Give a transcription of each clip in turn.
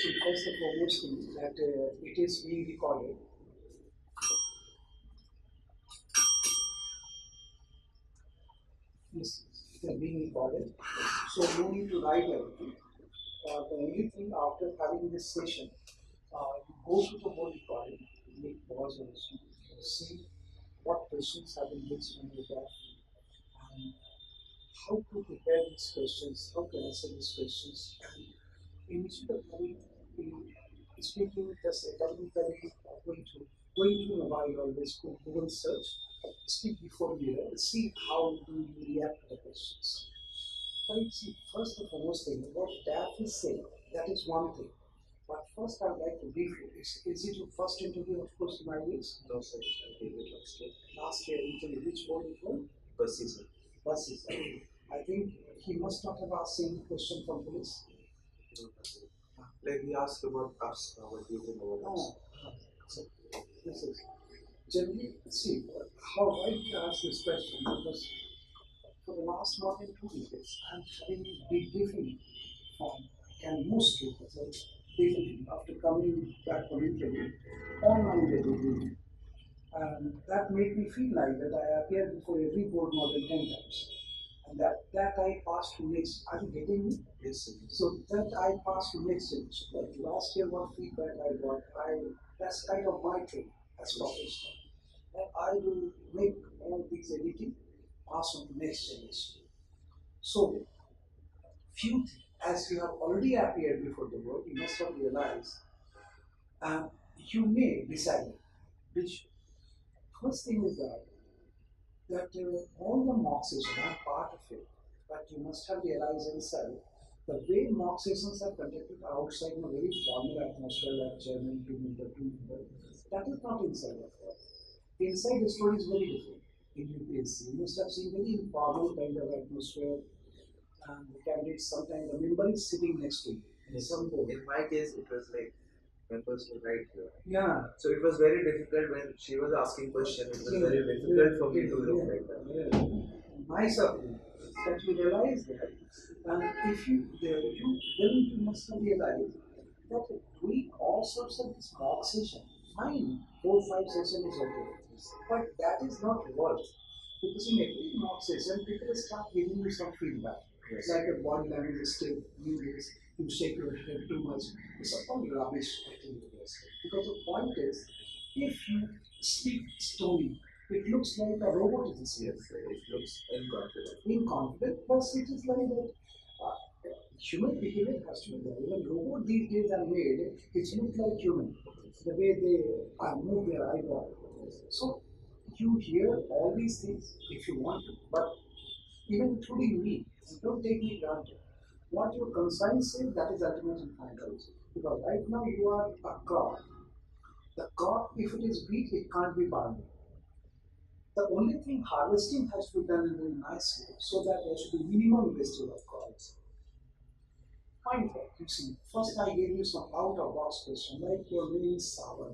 So first and foremost thing that it is being recorded. Yes, they are being recorded. So no need to write everything. The only thing after having this session, you go to the whole recording, make pause and see what questions have been raised from your back and how to prepare these questions, how to answer these questions. And instead of having speaking just academically going to mobile always go Google search, speak before you see how do you react to the questions. Right, see, first and foremost thing, what DAF is saying, that is one thing. But first I'd like to brief you. Is it your first interview, of course, in my ways? No, sir. I did it last year. Last year interview, which board it was? Buses. Buses. I think he must not have asked any question from police. Like he asked about us, what do you think about us? So this is generally see how I ask this question because for the last more than 2 years I'm having a big briefing from and mostly briefing after coming back from interview online interview. And that made me feel like that I appeared before every board more than 10 times. And that I passed to next. Are you getting me? Yes, sir. So that I passed to next stage. Like last year, what feedback I got, that's kind of my trade as professional. And I will make all these editing pass on to next generation. So few as you have already appeared before the world, you must have realized you may decide which first thing is that all the mock sessions are part of it, but you must have realized inside the way mock sessions are conducted outside in a very formal atmosphere like German, two member, that is not inside of it. Inside the story is very different. In UPSC, you must have seen very informal kind of atmosphere, and the candidates sometimes the member is sitting next to you. In my case, it was like members were right here. Yeah. So it was very difficult when she was asking questions. It was very difficult for me to look like that. Nice of you that you realize that, and if you then you must have realized that doing all sorts of this mock session, fine, 4 5 session is okay, but that is not worth because in every mock session people start giving you some feedback. Yes. Like a body language state, you shake your head too much. It's all rubbish actually. Because the point is, if you speak slowly, it looks like a robot is speaking. Yes, it looks inconfident. Inconfident, plus it is like that. Human behavior has to be there. Even robot these days are made, it looks like human. The way they move their eyeball. So you hear all these things if you want to, but even including me, don't take me granted. What your conscience says, that is ultimately final. Because right now you are a crop. The crop, if it is weak, it can't be burned. The only thing harvesting has to be done very nicely so that there should be minimum wastage of crops. Fine, you see. First, I gave you some out of box question like your name is Sawan.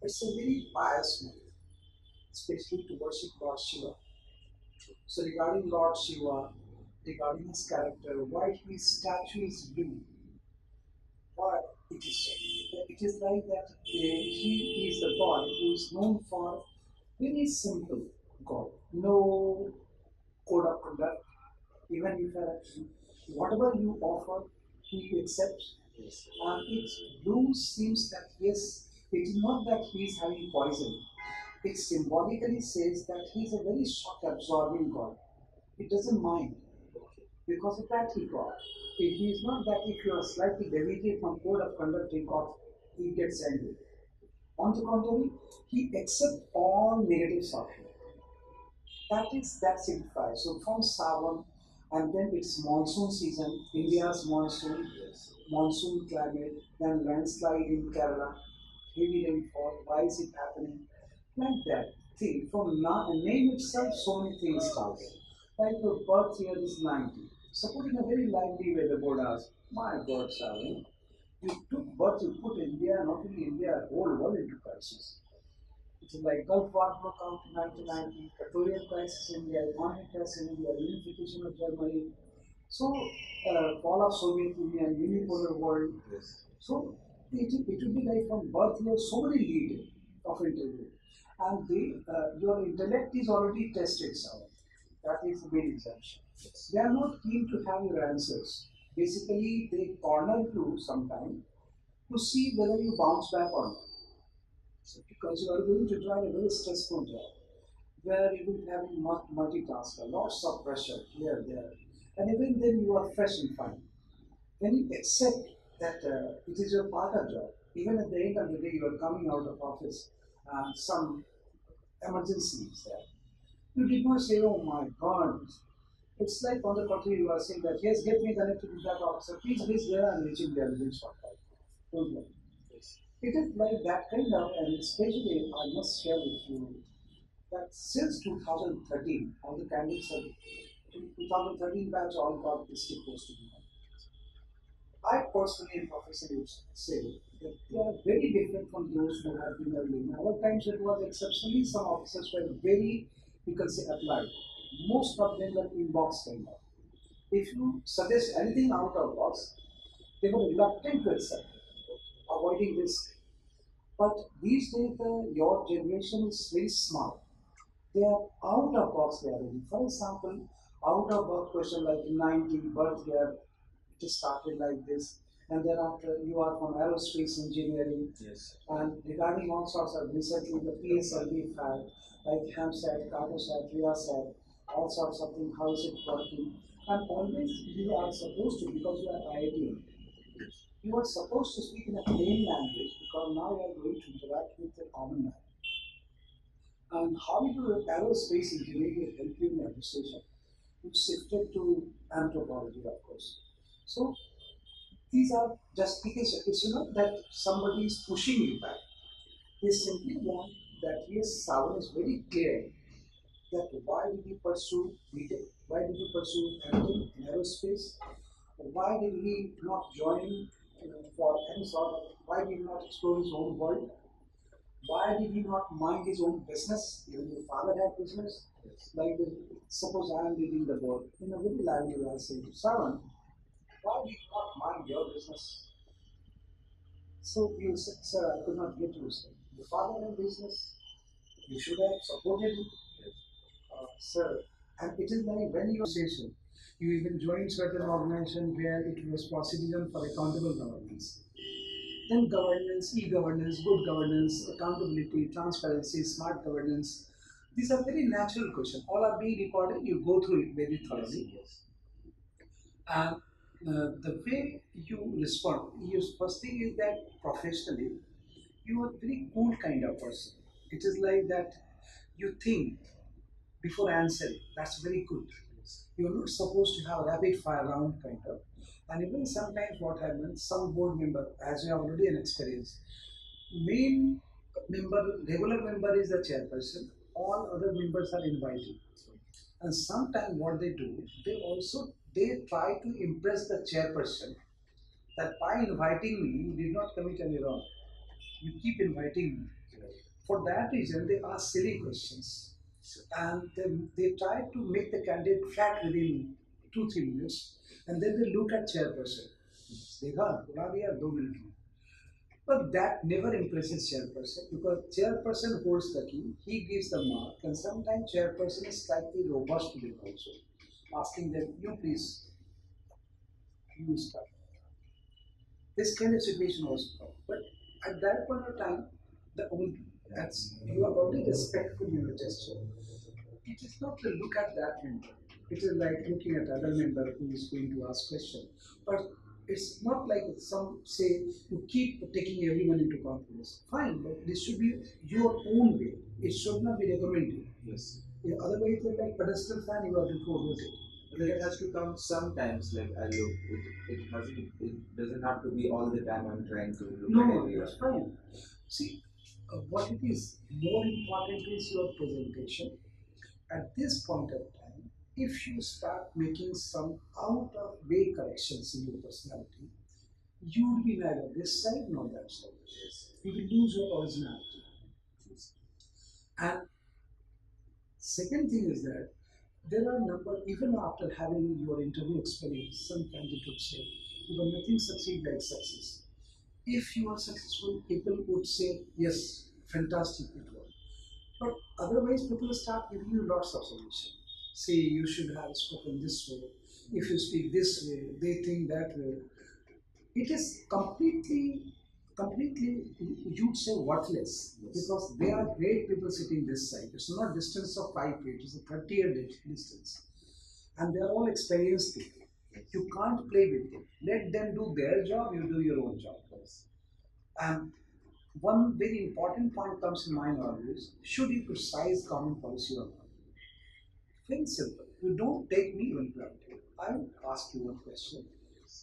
It's a very pious name, especially to worship Lord Shiva. So, regarding Lord Shiva, regarding his character, why his statue is blue, why it is so. It is like that he is the God who is known for very simple God. No code of conduct. Even if whatever you offer, he accepts. Yes. And it blue seems that yes, it is not that he is having poison. It symbolically says that he is a very shock absorbing God. He doesn't mind. Because of that he got. It is not that if you are slightly deviated from code of conduct he gets angry. On the contrary, he accepts all negatives of you. That signifies. So from Sawan, and then it's monsoon season, India's monsoon, monsoon climate, then landslide in Kerala, heavy rainfall, why is it happening? Like that. See, from name itself, so many things start. Like your birth year is 90. Suppose in a very lively way the board asks, my God, Savan, you took birth, you put India, not only India, whole world into crisis. It's like Gulf War broke out in 1990, petroleum crisis in India, economic crisis in India, unification of Germany, So, fall of Soviet Union, unipolar world. Yes. So, it would be like from birth you have so many lead of interview. And your intellect is already tested somewhere. That is the main exemption. Yes. They are not keen to have your answers. Basically, they corner you sometime to see whether you bounce back or not. So, because you are going to try a very stressful job where you will have multitasker, lots of pressure here, there, and even then you are fresh and fine. When you accept that it is your part-time job, even at the end of the day you are coming out of office and some emergency is there, you did not say, oh my God. It's like on the contrary, you are saying that, yes, get me connected with that officer. Please reach there and reaching there within short time. Don't worry. Yes. It is like that kind of, and especially I must share with you that since 2013, all the candidates have, 2013 batch all got district posting. I personally and professionally would say that they are very different from those who have been early. In our times it was exceptionally some officers were very, you can say, applied. Most of them were inbox kind of. If you suggest anything out of box, they were reluctant to accept, avoiding risk. But these days, your generation is very smart. They are out of box they are ready. For example, out of box question like 90 birth year, it is started like this, and thereafter you are from aerospace engineering. Yes. And regarding all sorts of recently the PSLV fact, like HAMSAT, CartoSat, RIASAT, all sorts of things, how is it working? And always you are supposed to, because you are IIT, you are supposed to speak in a plain language because now you are going to interact with the common man. And how do aerospace engineering will help you in administration? You shifted to anthropology, of course. So these are justification. It's not that somebody is pushing you back. They simply want that, yes, Sawan is very clear that why did he pursue BTech? Why did he pursue anything in aerospace? Why did he not join for any sort of, why did he not explore his own world? Why did he not mind his own business? Even your father had business. Yes. Like, suppose I am leading the board. In a very lively way, I say, Sawan, why did you not mind your business? So you said, sir, I could not get you, sir. Your father had business. You should have supported him. Yes. Sir, and it is like when you are station, you even join certain organization where it was procedure for accountable governance. Then governance, e-governance, good governance, accountability, transparency, smart governance. These are very natural questions. All are being recorded. You go through it very thoroughly. Yes. And the way you respond, your first thing is that professionally, you are a very cool kind of person. It is like that you think before answering. That's very good. You're not supposed to have rapid fire round kind of. And even sometimes what happens, some board member, as you have already an experience, main member, regular member is the chairperson. All other members are invited. And sometimes what they do, they try to impress the chairperson that by inviting me, you did not commit any wrong. You keep inviting me. For that reason, they ask silly questions. And they try to make the candidate flat within 2 3 minutes. And then they look at chairperson. देखा बुला दिया 2 minutes में. But that never impresses chairperson because chairperson holds the key, he gives the mark, and sometimes chairperson is slightly robust to them also, asking them, you please, you start. This kind of situation was come. But at that point of time, the only that's you are only respectful in your gesture. It is not to look at that member. It is like looking at other member who is going to ask question. But it's not like some say you keep taking everyone into confidence. Fine, but this should be your own way. It should not be recommended. Yes. Yeah, otherwise, it's like pedestal fan, you have to forward it. But it has to come sometimes. Like I look, it hasn't. It doesn't have to be all the time. I'm trying to look at everyone. No, that's fine. See, what it is more important is your presentation at this point of time. If you start making some out of way corrections in your personality, you will be neither this side nor that side. Yes. You will lose your originality. And second thing is that There are number, even after having your interview experience, some candidate would say, "But nothing succeeds like success." If you are successful, people would say, yes, fantastic, it was. But otherwise, people start giving you lots of solutions. Say, you should have spoken this way. If you speak this way, they think that way. It is completely, you'd say worthless. Yes. Because there are great people sitting this side. It's not distance of 5 feet, it's a 30-year distance. And they are all experienced people. You can't play with them. Let them do their job, you do your own job. Yes. And one very important point comes in mind always, should you criticize government policy or not? Very simple. You don't take me when granted. I will ask you one question.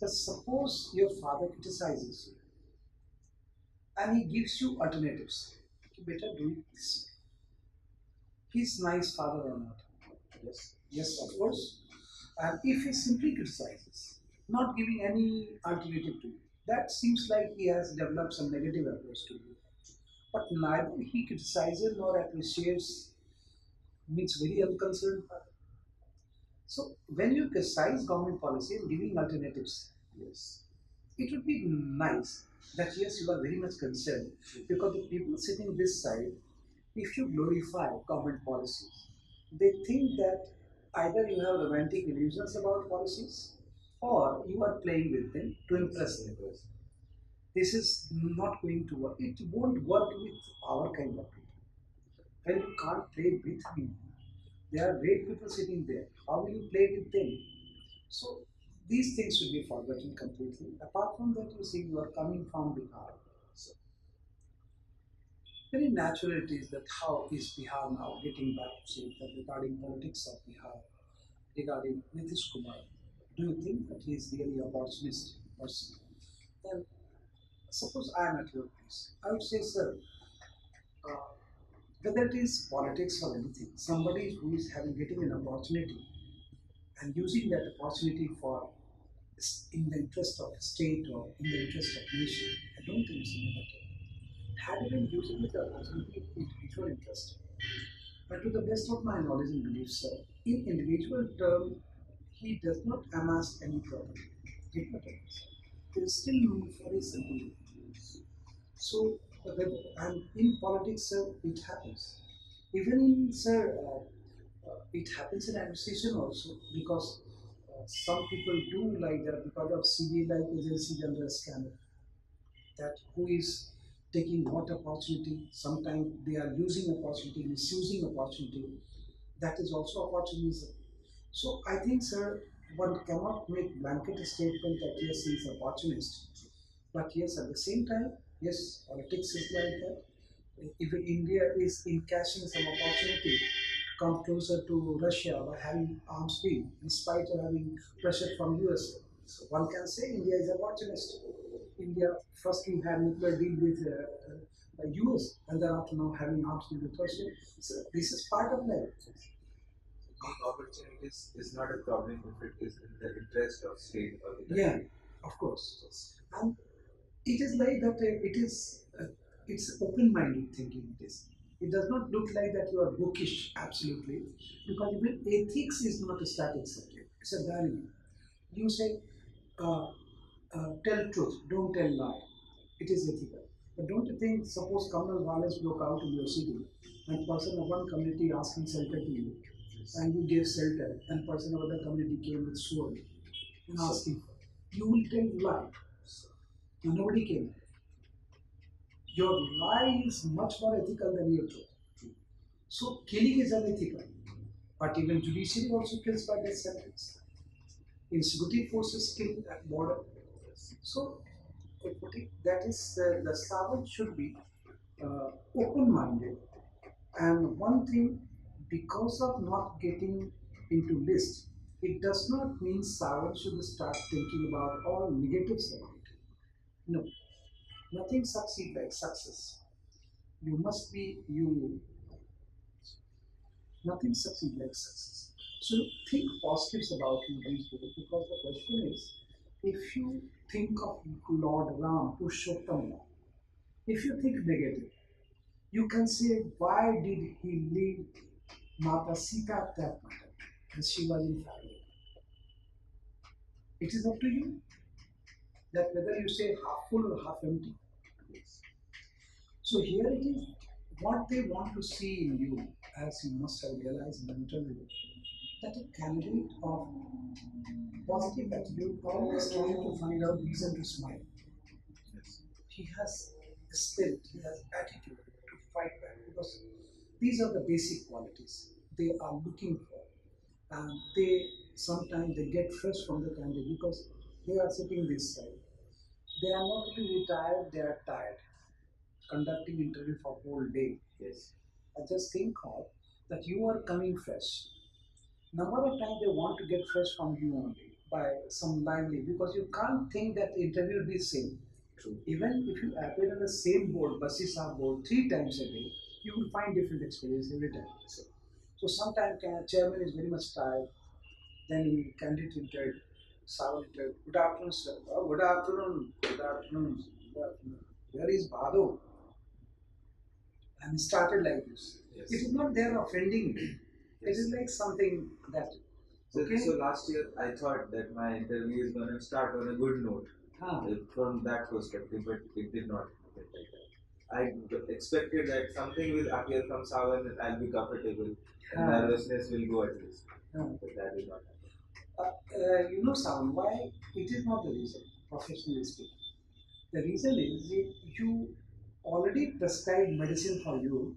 But suppose your father criticizes you and he gives you alternatives. You better do it this way. He's nice father or not? Yes. Yes, of course. And if he simply criticizes, not giving any alternative to you, that seems like he has developed some negative approach to you. But neither he criticizes nor appreciates, means very unconcerned. So when you criticize government policy and giving alternatives, yes, it would be nice that yes, you are very much concerned because the people sitting this side, if you glorify government policies, they think that either you have romantic illusions about policies or you are playing with them to impress them. This is not going to work. It won't work with our kind of people. When you can't play with me, there are great people sitting there. How will you play with them? So these things should be forgotten completely. Apart from that, you see, you are coming from Bihar. So very natural it is that how is Bihar now getting back to say that regarding politics of Bihar, regarding Nitish Kumar. Do you think that he is really a opportunist person? Then suppose I am at your place. I would say, sir, uh, whether it is politics or anything, somebody who is having getting an opportunity and using that opportunity for in the interest of state or in the interest of nation, I don't think it's any better. Had he been using the opportunity in individual interest, but to the best of my knowledge and belief, sir, in individual term, he does not amass any property. Did not amass. He is still known for his simple. So, and in politics, sir, it happens. Even in, sir, it happens in administration also because some people do like that because of CBI like agency general scandal. That who is taking what opportunity, sometimes they are using opportunity, misusing opportunity. That is also opportunism. So I think, sir, one cannot make blanket statement that yes, he is opportunist. But yes, at the same time, yes, politics is like that. If India is in catching some opportunity, come closer to Russia by having arms deal, in spite of having pressure from US. So one can say India is opportunist. India firstly had nuclear deal with US, and thereafter now having arms deal with Russia. So this is part of life. Being opportunities is not a problem if it is in the interest of state or the Yeah, country. of course. Yes. And it is like that. It is. It's open-minded thinking. It is. It does not look like that you are bookish. Absolutely, because even ethics is not a static subject. It's a dynamic. You say, uh, tell truth, don't tell lie. It is ethical. But don't you think, suppose communal violence broke out in your city, and person of one community asking shelter to you, and you gave shelter, and person of other community came with sword and asking for it. You will tell lie. And nobody came. Your lie is much more ethical than your truth. So killing is unethical. But even judiciary also kills by death sentence. Executive forces kill at border. So that is the servant should be open-minded. And one thing, because of not getting into list, it does not mean servant should start thinking about all negatives about it. No, nothing succeeds like success. You must be you. Nothing succeeds like success. So think positives about you these days because the question is, if you think of Lord Ram, Purushottam Ram, if you think negative, you can say, why did he leave Mata Sita at that matter? and she was in family. It is up to you that whether you say half full or half empty. So here it is, what they want to see in you, as you must have realized in the interview, that a candidate of positive attitude always trying to find out reason to smile. He has spirit, he has attitude to fight back because these are the basic qualities they are looking for. And they sometimes they get fresh from the candidate because they are sitting this side. They are not only retired, they are tired. Conducting interview for whole day. Yes. I just think of that you are coming fresh. Number of times they want to get fresh from you only by some lively because you can't think that the interview will be same. True. Even if you appear on the same board, buses are board 3 times a day, you will find different experience every time. So sometimes chairman is very much tired, then he candidate entered, Sawan entered, good afternoon sir, oh, good afternoon, good afternoon, good afternoon. Where is Bhadu? And started like this. Yes. It is not there offending me. Yes. It is like something that. Okay. So last year I thought that my interview is going to start on a good note from that perspective, but it did not happen like that. I expected that something will appear from Sawan and I'll be comfortable and nervousness will go at least. But that did not happen. You know, Sawan, why? It is not the reason, professionally speaking. The reason is that you already prescribed medicine for you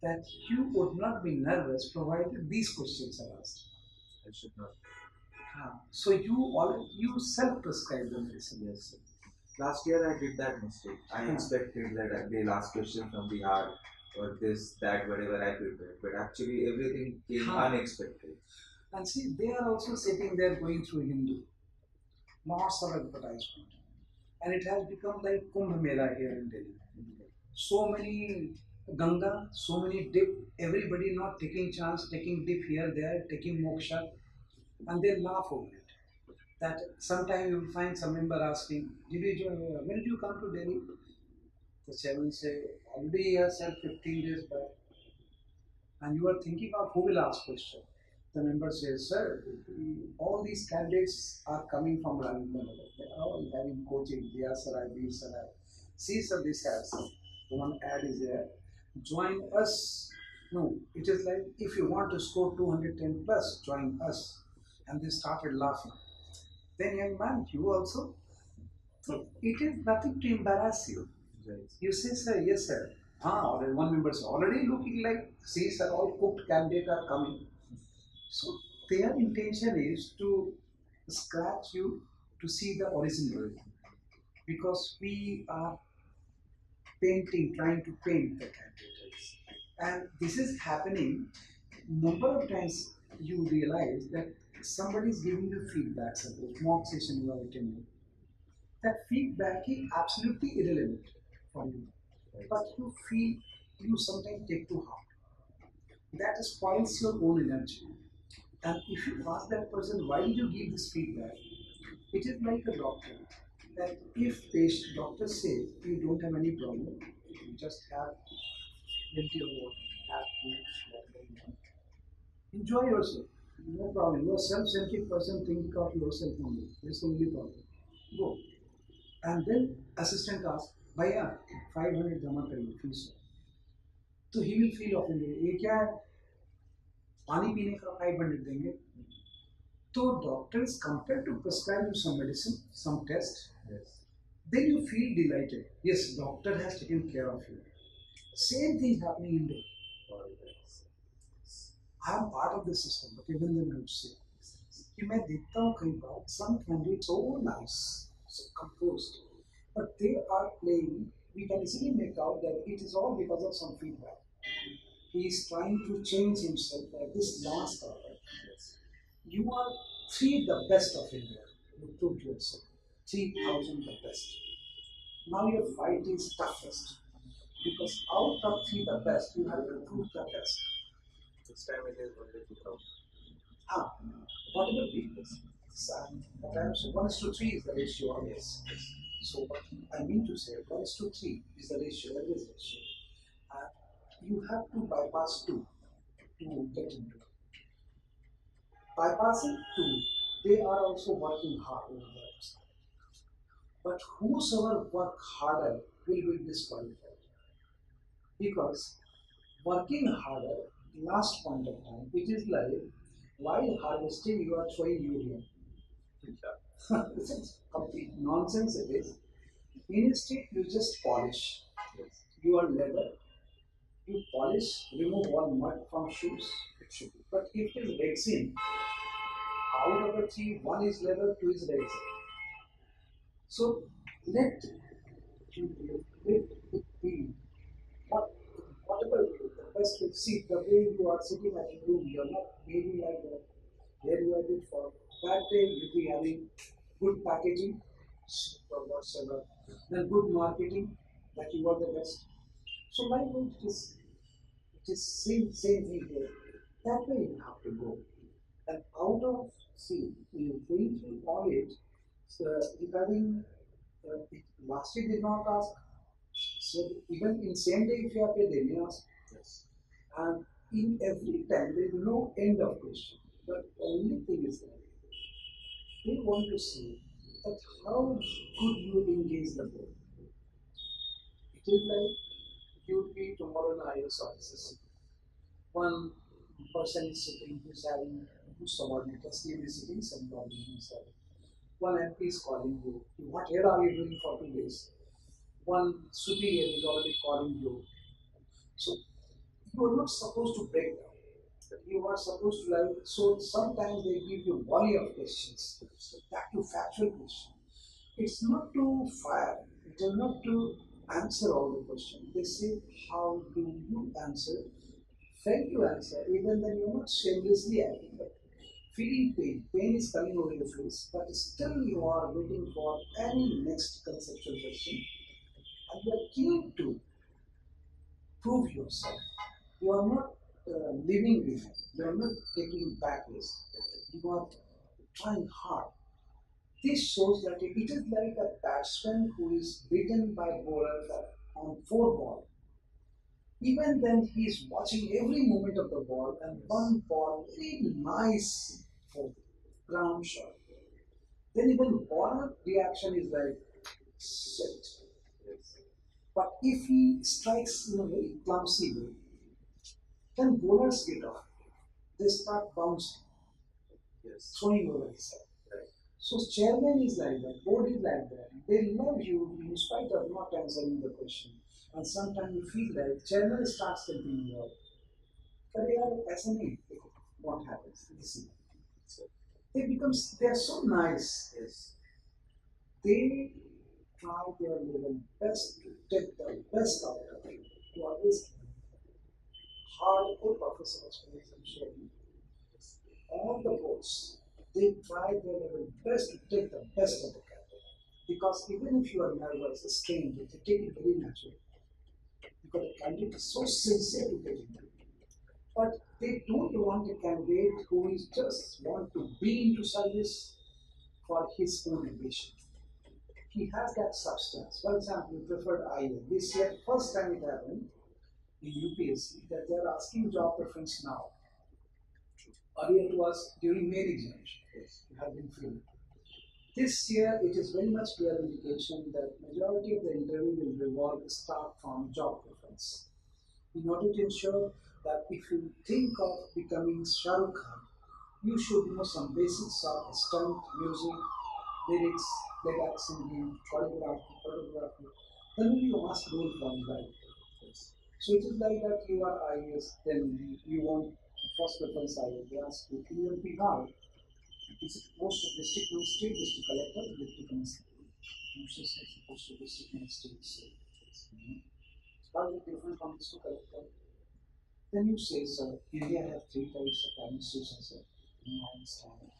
that you would not be nervous provided these questions are asked. I should not. So you self-prescribe the medicine. Yes. Last year I did that mistake. I expected that they'll ask question from the heart or this, that, whatever I prepared. But actually everything came unexpected. And see, they are also sitting there going through Hindu. Lots of advertisement. And it has become like Kumbh Mela here in Delhi. So many Ganga, so many dip, everybody not taking chance, taking dip here, there, taking moksha, and they laugh over it. That sometime you will find some member asking, did you join, when did you come to Delhi? The chairman say, already here said 15 days back. And you are thinking of who will ask question. The member says, sir, all these candidates are coming from Ravindra Nagar. They are all having coaching, Diya Sarai, Bir Sarai. See, sir, this has the one ad is there. Join us. No, it is like if you want to score 210 plus, join us. And they started laughing. Then, young man, you also. So it is nothing to embarrass you. Right. You say, sir, yes, sir. Already one member is already looking like, see, sir, all cooked candidates are coming. So their intention is to scratch you to see the original, because we are painting, trying to paint the candidates. And this is happening number of times. You realize that somebody is giving you feedback, suppose mock session you are attending. That feedback is absolutely irrelevant for you. But you feel, you sometimes take to heart. That spoils your own energy. And if you ask that person, why did you give this feedback? It is like a doctor. That if patient doctor says you don't have any problem, you just have plenty of water, have food, whatever you want. Enjoy yourself. No problem. You are self-centered person, think of yourself only. That's the only problem. Go. And then assistant asks, भैया 500 जमा करिए fees. तो he will feel offended. ये क्या है? पानी पीने का 500 देंगे. So doctors compare to prescribe you some medicine, some test. Yes. Then you feel delighted. Yes, doctor has taken care of you. Same thing happening in Delhi. I am part of the system, but even then I would say कि मैं देखता हूँ कई बार some candidates so nice, so composed, but they are playing. We can easily make out that it is all because of some feedback. He is trying to change himself like this last hour. You are three the best of India. You proved yourself. 3,000 the best. Now your fight is toughest. Because out of three the best, you have to prove the best. This time it is only 2,000. Whatever be this. Sometimes 1:3 is the ratio always. So what I mean to say, 1:3 is the ratio, always ratio. You have to bypass two to get into it. bypassing two, they are also working hard over there. But whosoever work harder will be disqualified because working harder last point of time, it is like while harvesting you are throwing urea. This is complete nonsense it is. Instead you just polish. Your leather, you polish, remove all mud from shoes. It should be. But if it is resin, out of the three, one is leather, two is resin. So let let it be what whatever the best will see the way you are sitting at a room, you're not maybe like that. There you are it for that day you'll be having good packaging or whatsoever, then good marketing that you are the best. So my point is it is same thing here. That way you have to go. And out of see, you going through all it regarding it, last year did not ask. So even in same day if you are paid, they may ask. Yes. And in every time there is no end of question. But only thing is that they want to see that how good you engage the board. It is like you would be tomorrow in IAS offices. One person is sitting who's having two subordinates, he is sitting subordinates. One MP is calling you. What here are you doing for 2 days? One superior is already calling you. So you are not supposed to break down. You are supposed to like so sometimes they give you volley of questions. So back to factual question. It's not to fire, it is not to answer all the questions. They say how do you answer? Fail to answer, even then you're not shamelessly acting, but feeling pain. Pain is coming over your face, but still you are waiting for any next conceptual question and you are keen to prove yourself. You are not living behind. You are not taking backwards. You are trying hard. This shows that it is like a batsman who is beaten by bowler on 4 ball. Even then, he is watching every movement of the ball and one ball, very nice for ground shot. Then even bowler reaction is like shit. But if he strikes in a very clumsy way, then bowlers get off. They start bouncing, throwing over his head. So chairman is like that, board is like that. They love you in spite of not answering the question. And sometimes you feel like chairman starts helping you out. But they are ऐसा नहीं. What happens? Listen. They are so nice. Yes. They try their level best to take the best out of you. To always hardcore professional experience I'm sharing. All the boards, they try their level best to take the best of the candidate. Because even if you are nervous, strained, they take it very naturally. Because the candidate is so sincere to get into it. But they don't want a candidate who is just want to be into service for his own ambition. He has that substance. For example, you preferred IA. This year, first time it happened in UPSC that they are asking job preference now. Earlier it was during main examination. Yes. You have been free. This year it is very much clear indication that majority of the interview will revolve start from job preference. In order to ensure that if you think of becoming Shah Rukh Khan, you should know some basics of stunt, music, lyrics, playback singing, choreography, photography. Then you ask role from life. Yes. So it is like that you are IAS, then you want first preference IAS. They ask you, in your Bihar, is it post of district magistrate, district collector, district commissioner? You say post of district magistrate. It's quite different from district collector. Then you say, sir, India has three types of administration, sir. In my understanding.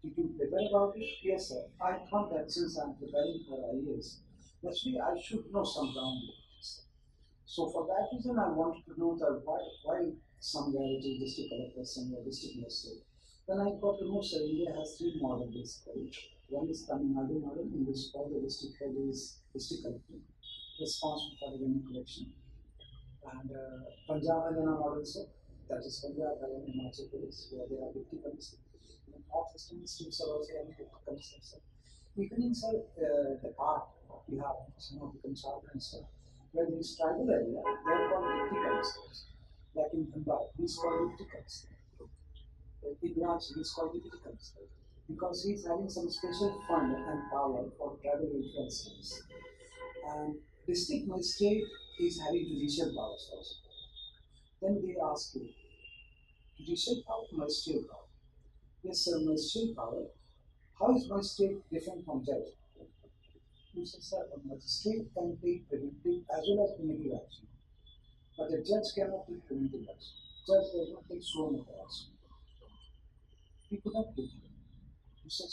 Did you prepare about it? Yes, sir. I thought that since I'm preparing for IAS, actually I should know some ground rules. So for that reason, I wanted to know that why some guy is district collector, some guy district magistrate. Then I got to know, sir, India has three models basically. One is Tamil Nadu model, in which all the district head is district collector, responsible for the revenue collection. And Punjab Haryana model, sir, that is Punjab, Haryana, Himachal Pradesh, where they are 50 commissioners. northeastern states are also having difficulties. Sir. Even in sir, the part of Bihar, some of the Kansara and stuff, where these tribal area, they are called litigants. Like in Mumbai, these called litigants. In Raj, he's called litigants. Because he's having some special fund and power for tribal welfare schemes. And district magistrate is having judicial powers also. Then they ask you, judicial power, magistrate power. Yes, sir, magistrate power. How is magistrate different from judge? You say, sir, a magistrate can take preventive as well as punitive action, but a judge cannot take preventive action. Judge does not take so much action. He could not take it. You say,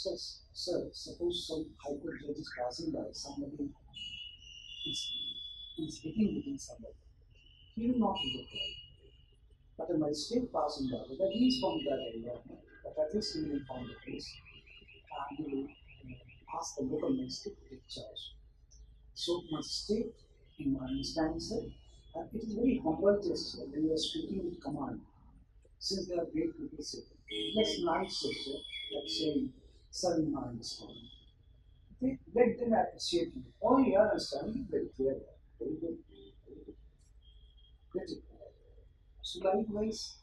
sir, suppose some high court judge is passing by, somebody is, is hitting within somebody. He will not take it. But a magistrate passing by, whether he is from that area, but at least he will inform the police and he will ask the local magistrate to take charge. So magistrate, in my understanding, sir, and it is very humble gesture when you are speaking with command, since they are great people, say, just nice gesture, like saying, sir, in my understanding. They, let them appreciate you. Oh, you are understanding very clear, very good, very good. Get it. So likewise,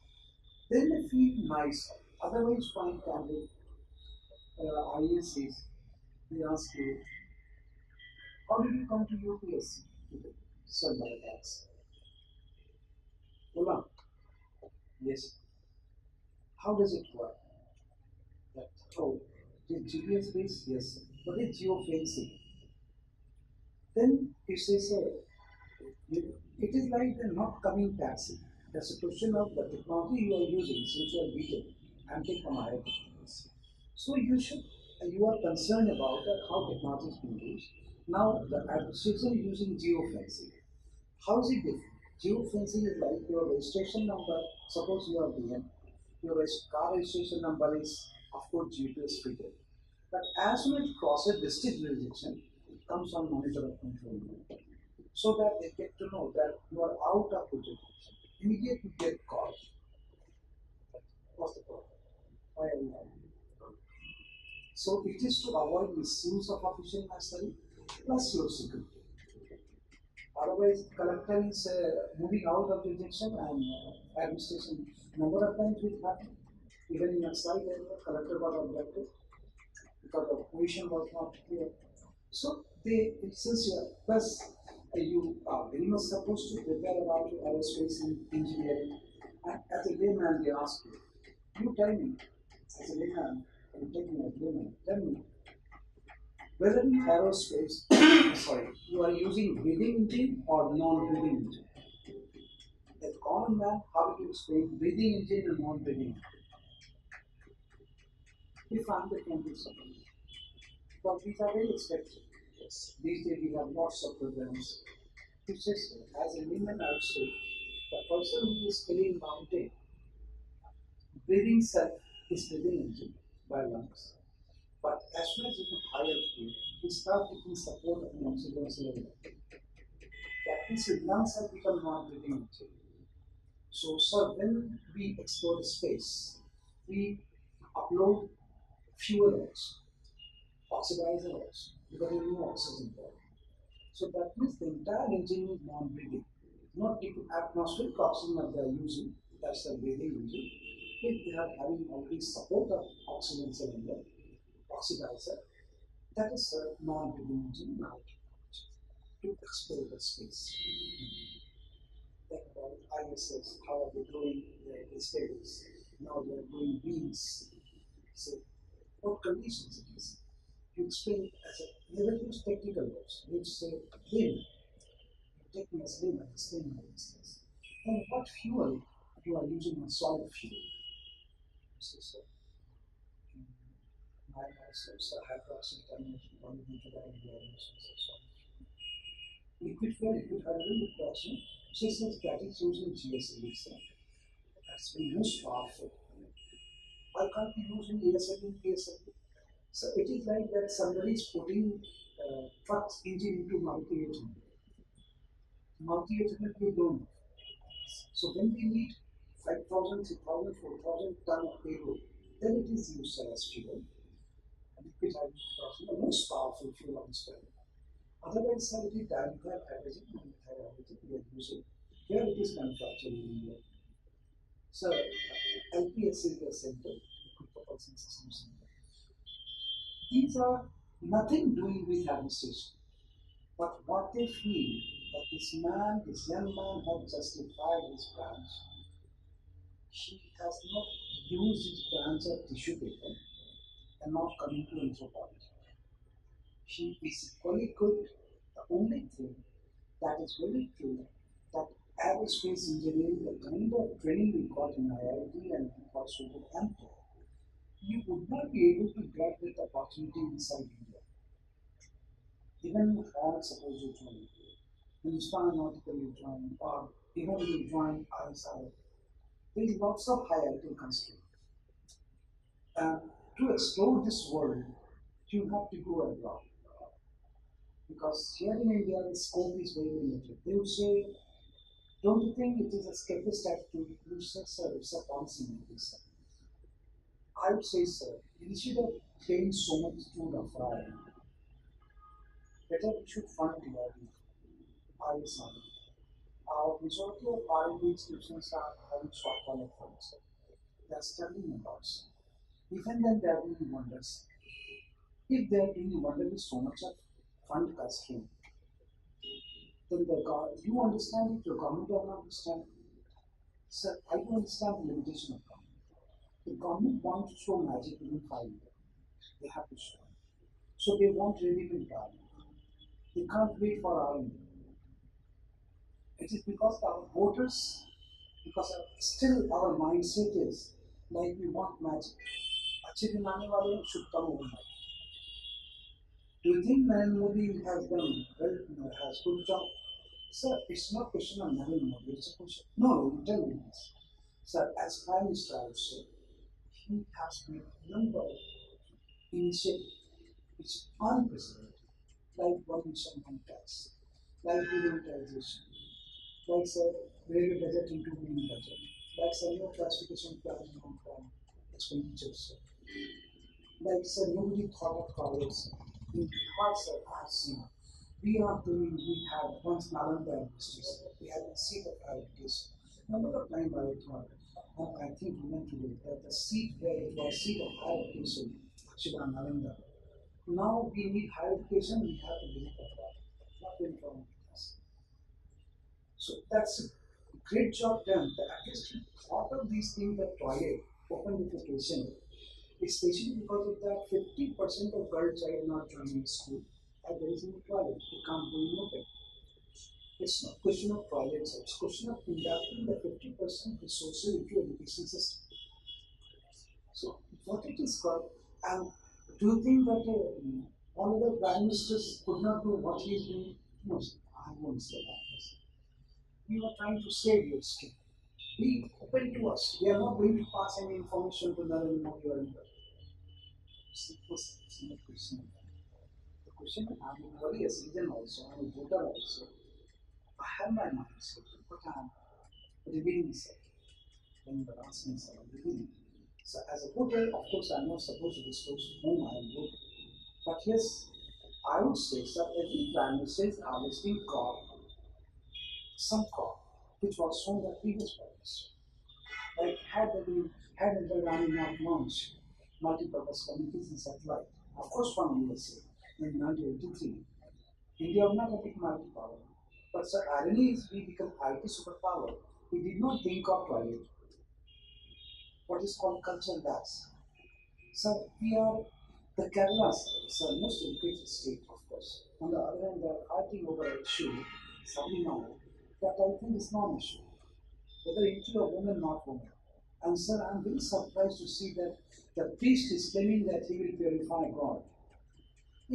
then they feel nice. Otherwise, fine candidate, IACs, they ask you, how did you come to UPSC? Sir, by tax. Ola, yes. How does it work? That, oh, it is GPS based? Yes. But it's geofencing. Then he says, it is like the not coming taxi. That's a question of the technology you are using since you are beaten and take from IIT. So you are concerned about that how technology is being used. Now the administration is using geofencing. How is it different? Geofencing is like your registration number. Suppose you are BM, your car registration number is of course GPS figure. But as soon as it crosses district jurisdiction, it comes on monitor of control unit. So that they get to know that you are out of the jurisdiction. Immediately get called. What's the problem? Why are you out? So it is to avoid misuse of official mastery plus your security. Otherwise, collector is moving out of jurisdiction and administration. Number of times it happened. Even in a site area, collector got objected because the position was not clear. So they, since you are, plus you are very much supposed to prepare about your aerospace engineering. And as a layman, they ask you tell me, as a layman, I'm taking a layman, tell me, whether in aerospace, sorry, you are using breathing engine or non-breathing engine. A common man, how do you explain breathing engine and non-breathing engine? We find that can be something. But these are very expensive. Yes. These days we have lots of programs. It's just as a layman, I would say, the person who is scaling mountain, breathing self is breathing engine by lungs. But as soon as you go higher altitude, you start taking support of an oxygen cylinder. That means your lungs have become non-breathing engine. So, sir, when we explore space, we upload fuel oils, oxidizer oils, because you know oxygen there. So that means the entire engine is non-breathing. Not due to atmospheric oxygen that they are using, that's the breathing engine. If they are having already support of oxygen cylinder, oxidizer, that is a non-breathing engine now to explore the space. Think about ISS, how are they doing their studies? Now they are doing beams. So, what conditions it is? You explain it as a never use technical words. You say limb. You take me as limb and explain my instance. And what fuel you are using on solid fuel? So, my myself, hydroxide termination, polymethyl emissions, and so on. Liquid fuel, liquid hydrogen, liquid oxygen. She says that is using GSA. That's the most powerful. Why can't we use in ASL, KSL? So it is like that somebody is putting truck's engine into multi-ethanol. Multi-ethanol we don't know. So when we need 5,000, 6,000, 4,000 ton of payload, then it is used as fuel. And liquid hydrogen the most powerful fuel on this planet. Otherwise, sir, it is dimethyl hydrogen and methyl hydrogen we are using. Here it is manufactured in India. So, LPS is the center, liquid propulsion system center. These are nothing doing with administration. But what they feel that this young man has justified his branch. He has not used his branch of tissue paper and not coming to anthropology. He is equally good. The only thing that is very true that aerospace engineering, the kind of training we got in IIT and also with AMTO, you would not be able to get that opportunity inside India. Even all suppose you join, Hindustan Aeronautical you join, or even you join ISI, there is lots of hierarchical constraint. To explore this world, you have to go abroad. Because here in India, the scope is very limited. They would say, don't you think it is a escapist attitude? You say, sir, it's a policy making, sir. I would say, sir, instead of paying so much to the fire, better we should fund the ISI. Our majority of R&D institutions are having short-term funds. They are studying about. Even then, they are doing wonders. If they are doing wonders with so much of fund constraint, then you understand it, your government does not understand. Sir, I don't understand the limitation of government. The government wants to show magic within 5 years. They have to show. So they want ready-made garment. They can't wait for our India. It is because our voters, because still our mindset is like we want magic. अच्छे दिन आने वाले should come overnight. Do you think Narendra Modi has done well, has good job? Sir, it's not question of Narendra Modi, it's a question. No, you tell me this. Sir, as Prime Minister, I would say, he has made a number of initiatives which is unprecedented, like one nation, one tax, like demonetization, like sir, railway budget into green budget, like sir, no classification plan on expenditures, like sir, nobody thought of college. In Bihar, sir, I have seen. We had once Nalanda universities, we had a seat of higher education. Number of time I thought, and I think we went to that the seat where it was seat of higher education, actually Nalanda. Now we need higher education, we have to visit abroad, not in from us. So that's a great job done. The artist thought of these things that toilet, open defecation, especially because of that 50% of girl child not joining school. And there is no toilet, they can't go in open. It's not question of toilets, it's question of conducting the 50% resources into education system. So what it is called, and do you think that all other prime ministers could not do what he is doing? No, sir, I won't say that. We are trying to save your skin. Be open to us. We are not going to pass any information to Narendra Modi or anybody. Simple, simple question. The question I'm very a citizen also, I'm a voter also. I have my mindset, but I'm revealing myself. When you ask me, I'm revealing. So as a voter, of course, I'm not supposed to disclose whom I am voting. But yes, I would say that every prime minister is harvesting crop, some crop, which was sown by previous prime minister. Like had Indira not launched multi-purpose communities in satellite, of course from USA in 1983, India would not have been multi-power. But sir, irony is we become IT superpower. We did not think of toilet, what is called culture gas. So we are the Kerala, sir, most educated state, of course. On the other hand, they are fighting over an issue, Sabina, that I think is non-issue. Whether into a woman, not woman. And sir, I'm very surprised to see that the priest is claiming that he will purify God.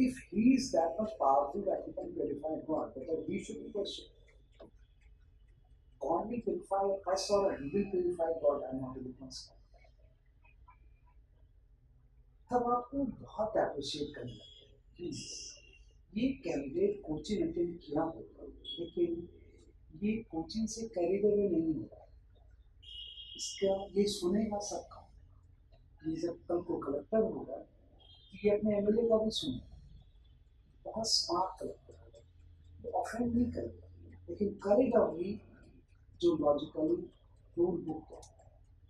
If he is that much powerful that he can purify God, whether we should be questioned. God will purify us or he will purify God, I'm not able to understand. तब आपको बहुत appreciate करना है please ये candidate coaching attend किया होगा लेकिन ये कोचिंग से कैरियर में नहीं होगा इसका ये सुनेगा सबका ये जब कल को कलेक्टर होगा तो ये अपने एमएलए का भी सुने, बहुत स्मार्ट कलेक्टर होगा, वो ऑफेंड नहीं करेगा, लेकिन करेगा वही जो लॉजिकली रूल बुक है,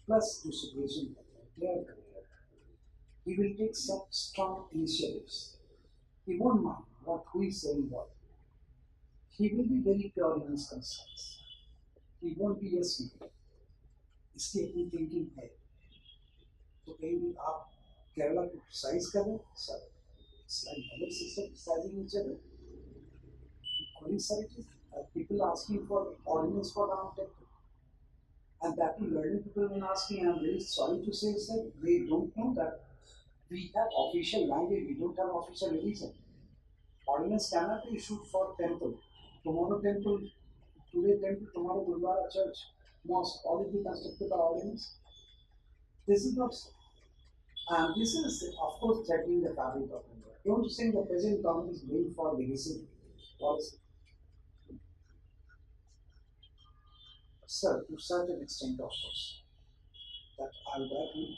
प्लस जो सिचुएशन क्लियर करेगा. He will take some strong initiatives. He won't mind what who is saying what. He will be very pure in his concerns. He won't be yes no. इसकी अपनी thinking है. तो कहीं भी आप केरला को क्रिटिसाइज कर रहे हैं sir, it's like another system criticizing each other. Coincidentally, people asking for ordinance for Ram temple. And that too, learned people when asking, I'm very sorry to say, sir, they don't know that we have official language, we don't have official religion. Ordinance cannot be issued for temple. Tomorrow temple, today temple, tomorrow Gurdwara church, mosque, all will be constructed by ordinance. This is not so. And this is, of course, threatening the fabric of India. Don't you think the present government is going for legacy policy? Sir, to such an extent, of course, that I would argue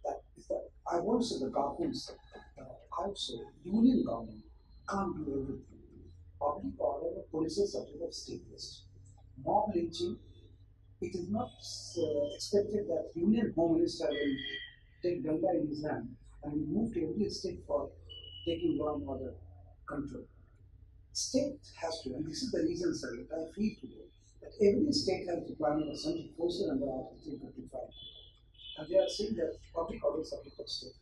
that is that I won't say the governments, I would say union government can't do everything. Public order or police is subject of state list. Mob lynching, it is not expected that Union Home Minister will take Ganga in his hand and will move to every state for taking law and order control. State has to, and this is the reason, sir, that I feel today, that every state has deployment of central forces under Article 355. And they are saying that public order is subject of state.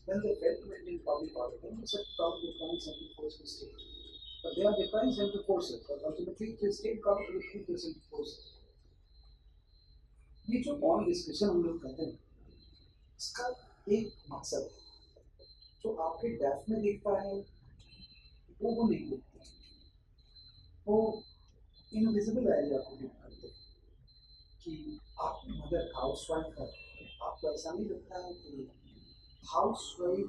When they fail to maintain public order, then it's a problem deploying central forces state. But they are deploying central forces, but ultimately the state government will keep the central forces. ये जो on discussion हम लोग करते हैं, इसका एक मकसद है. जो आपके डेफ में दिखता है वो नहीं दिखता है, वो इनविजिबल एरिया को दिख करते हैं कि आपकी मदर हाउस वाइफ है, आपको ऐसा नहीं लगता है कि हाउस वाइफ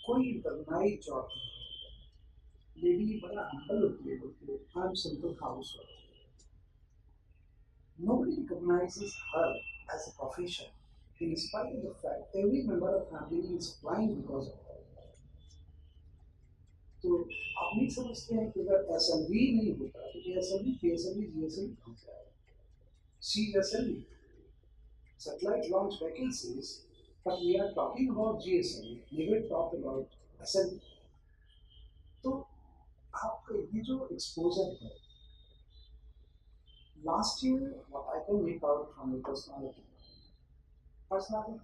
कोई रिकॉग्नाइज जॉब नहीं, लेडी बड़ा हम्बल होती है, बोलती है I am simple house wife. Nobody recognizes her as a profession, in spite of the fact every member of family is flying because of her. तो आप नहीं समझते हैं कि अगर एसएलवी नहीं होता तो एसएलवी पीएसएलवी जीएसएलवी कहाँ से आएगा. सी SLV satellite launch vacancies, but we are talking about GSLV, never talk about SLV. तो आपका ये जो exposure है, last year what I can make out from your personality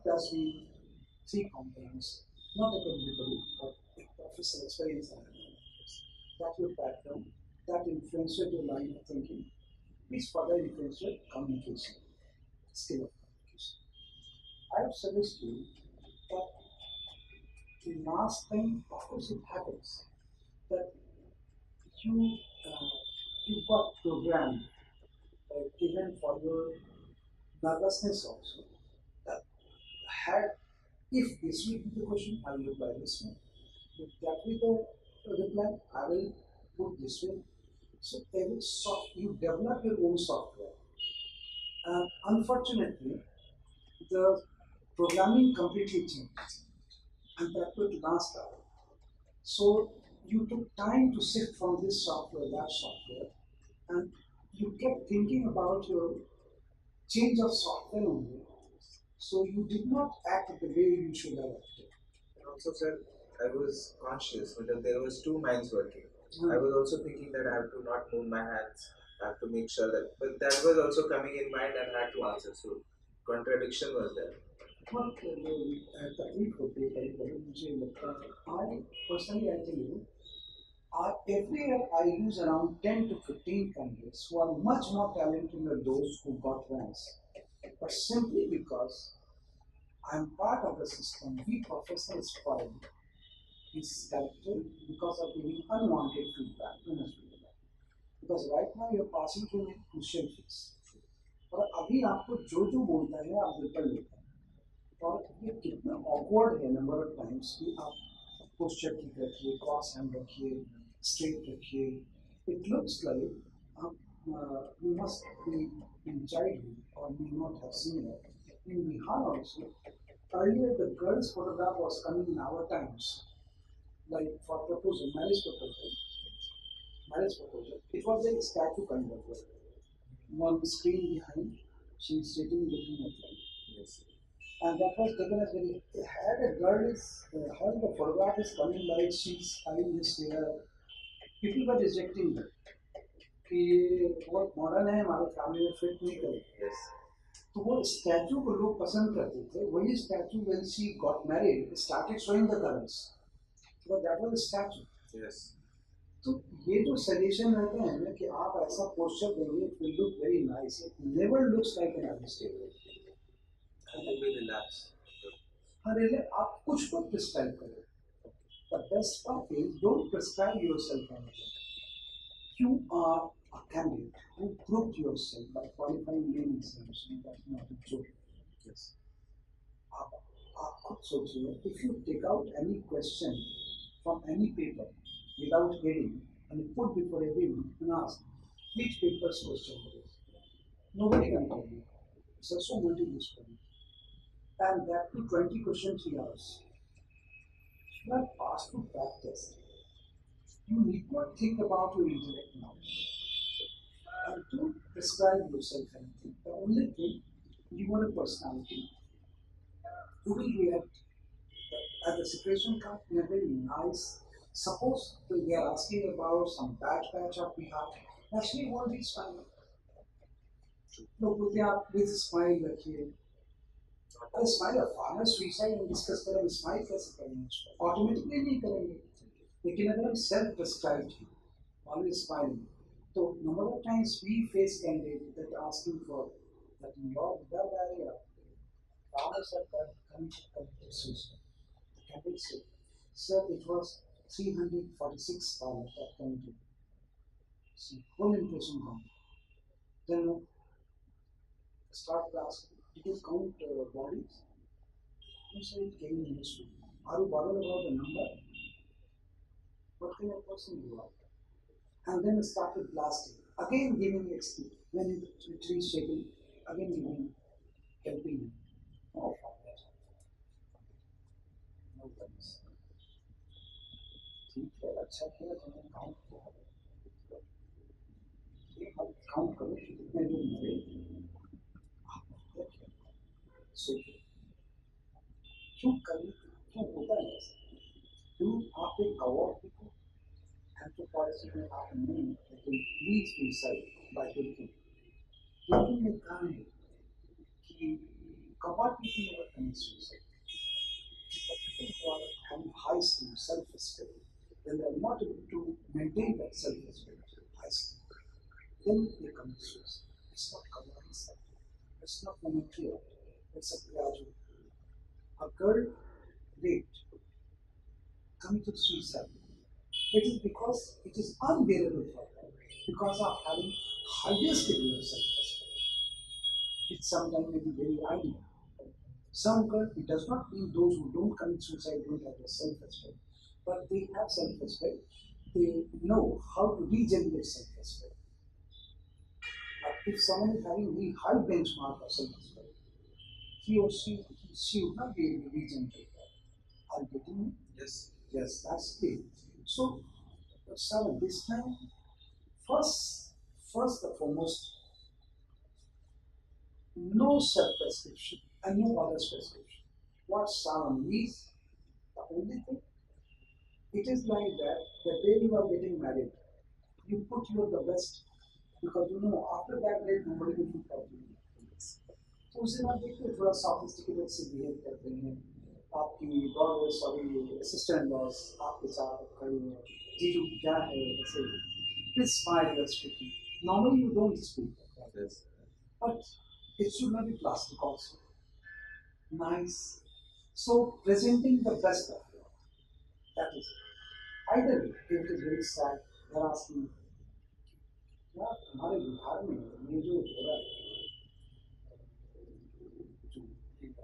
tells me three components, not academically, but professional experience and that your background, that influenced your line of thinking, which further influenced your communication, skill of communication. I would suggest you that the last time, of course, it happens that you you got programmed, even for your nervousness also. That had if this will be the question, I will reply this way. If that will the reply, I will put this way. So every you develop your own software. Unfortunately, the programming completely changed, and that would last hour. So you took time to shift from this software, that software, and you kept thinking about your change of software only. So you did not act the way you should have acted. And also, sir, I was conscious because there was two minds working. I was also thinking that I have to not move my hands. I have to make sure that, but that was also coming in mind and I had to answer. So contradiction was there. बहुत तकलीफ होती है कभी कभी मुझे लगता है. I personally I tell you, every year I use around 10 to 15 candidates who are much more talented than those who got ranks. But simply because I'm part of the system, we professionals spoil his character because of giving unwanted feedback, honest feedback. Because right now you're passing through a crucial phase. और अभी आपको जो जो बोलता है आप बिल्कुल लेते हैं. और ये कितना awkward है नंबर ऑफ टाइम्स कि आप पोस्चर ठीक रखिए, क्रॉस हैंड रखिए, स्ट्रेट रखिए. It looks like you must be in childhood or may not have seen it. In Bihar also, Earlier, the girl's photograph was coming in our times, like for proposal, marriage proposal. It was like a statue kind of way. On the screen behind, she's sitting looking at them. Yes. And that was taken as very, had a girl is, how the photograph is coming like she's having this hair, people were rejecting her. कि ये बहुत modern है हमारे family में fit नहीं करेगी Yes. तो वो स्टैचू को लोग पसंद करते थे वही statue when she got married started showing the colours तो दैट वाज स्टैचू Yes. तो ये जो सजेशन रहते हैं ना कि आप ऐसा पोस्चर देंगे it will look very nice it never looks like an administrator And you will relax. हर आप कुछ को प्रिस्क्राइब करें the best part is don't prescribe yourself anything you are a candidate who proved yourself by qualifying many exams. That's not a joke. Yes. आप खुद सोचिए, if you take out any question from any paper without heading and put before everyone and ask which paper's question it is, nobody can tell you. It's also multidisciplinary. And that too 20 questions 3 hours. You are asked to practice. You need not think about your intellect now. And to prescribe yourself anything. The only thing you want a personality. You will react as the situation comes in a very nice. Suppose they are asking about some bad patch of Bihar. Actually, won't be smile. No, put आप with smile रखिए. अरे smile farmer suicide हम discuss करेंगे smile कैसे करेंगे उसको automatically नहीं करेंगे लेकिन अगर हम सेल्फ प्रिस्क्राइब हैं always smiling. So number of times we face candidates that are asking for that in your web area, farmers have committed suicide. The candidate said, sir, it was $346 that committed. See, whole impression gone. Then start asking, did you count bodies? You say it came in history. Are you bothered about the number? What kind of person you are? And then started blasting. Again giving excuse. When the tree is shaking, again giving, helping him. Oh, father. No thanks. ठीक है अच्छा किया तुमने count किया ये हम count करो कि कितने लोग मरे सो क्यों करें क्यों होता है ऐसा क्यों आप एक अवार्ड people anthropology में आप नहीं लेकिन please be safe by thinking लेकिन ये कहा है कि कबाड़ people never commit suicide people who are having high esteem self-respect then they are not able to maintain that self-respect high esteem then they commit suicide it's not compromise it's not momentary it's a gradual a girl raped committed suicide it is because it is unbearable for her because of having highest degree of self-respect. It sometimes may be very ideal. Some girl, it does not mean those who don't commit suicide don't have self-respect, but they have self-respect. They know how to regenerate self-respect. But if someone is having a high benchmark of self-respect, he or she would not be able to regenerate that. Are you getting me? Yes. Yes, that's it. So, Sawan, this time, first the foremost, no self-prescription and no other prescription. What Sawan is, the only thing, it is like that the day you are getting married, you put your the best because you know after that day nobody will look at you. तो उसे ना देखिए थोड़ा sophisticated से behave करते हैं आपकी God sorry assistant boss आपके साथ खड़ी है जीजू क्या है ऐसे please smile while speaking. Normally you don't speak like that. Yes. But it should not be plastic also. Nice. So presenting the best of you. That is it. Ideally, if it is very sad, they're asking, यार हमारे बिहार में ये जो हो रहा है जो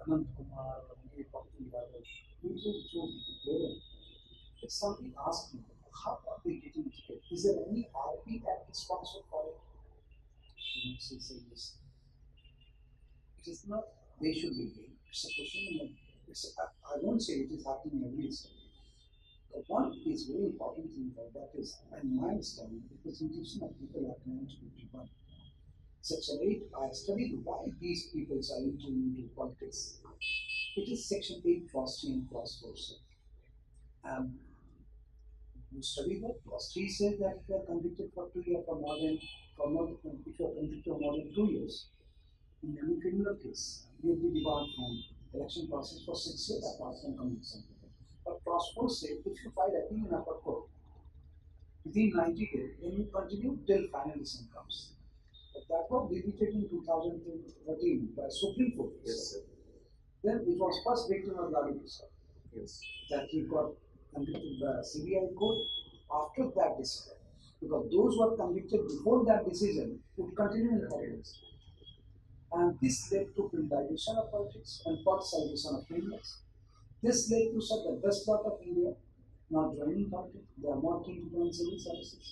अनंत कुमार और ये भक्ति यादव ये जो दे रहे हैं if somebody asks me how are they getting ticket is there any RP that is sponsored for it you say yes it is not they should be paid it's a question I won't say it is happening every day. But one is very important thing that is, in my understanding, representation of people are meant to be one. Section 8, I studied why these peoples are entering into politics. It is Section 8, Clause 3 and Clause 4. And you study that. Clause 3 says that if you are convicted for 2 years for more than, if you are convicted for more than 2 years, in any criminal case, you will be debarred from election process for 6 years apart from conviction. But Clause 4 says if you file appeal in upper court within 90 days, then you continue till final decision comes. But that was deleted in 2013 by Supreme Court. Yes, sir. Then it was first victim of Lalu Prasad. Yes. That he got convicted by CBI court after that decision. Because those who were convicted before that decision would continue in politics. And this led to privatization of politics and politicization of criminals. This led to such the best part of India not joining politics. They are more keen to join civil services.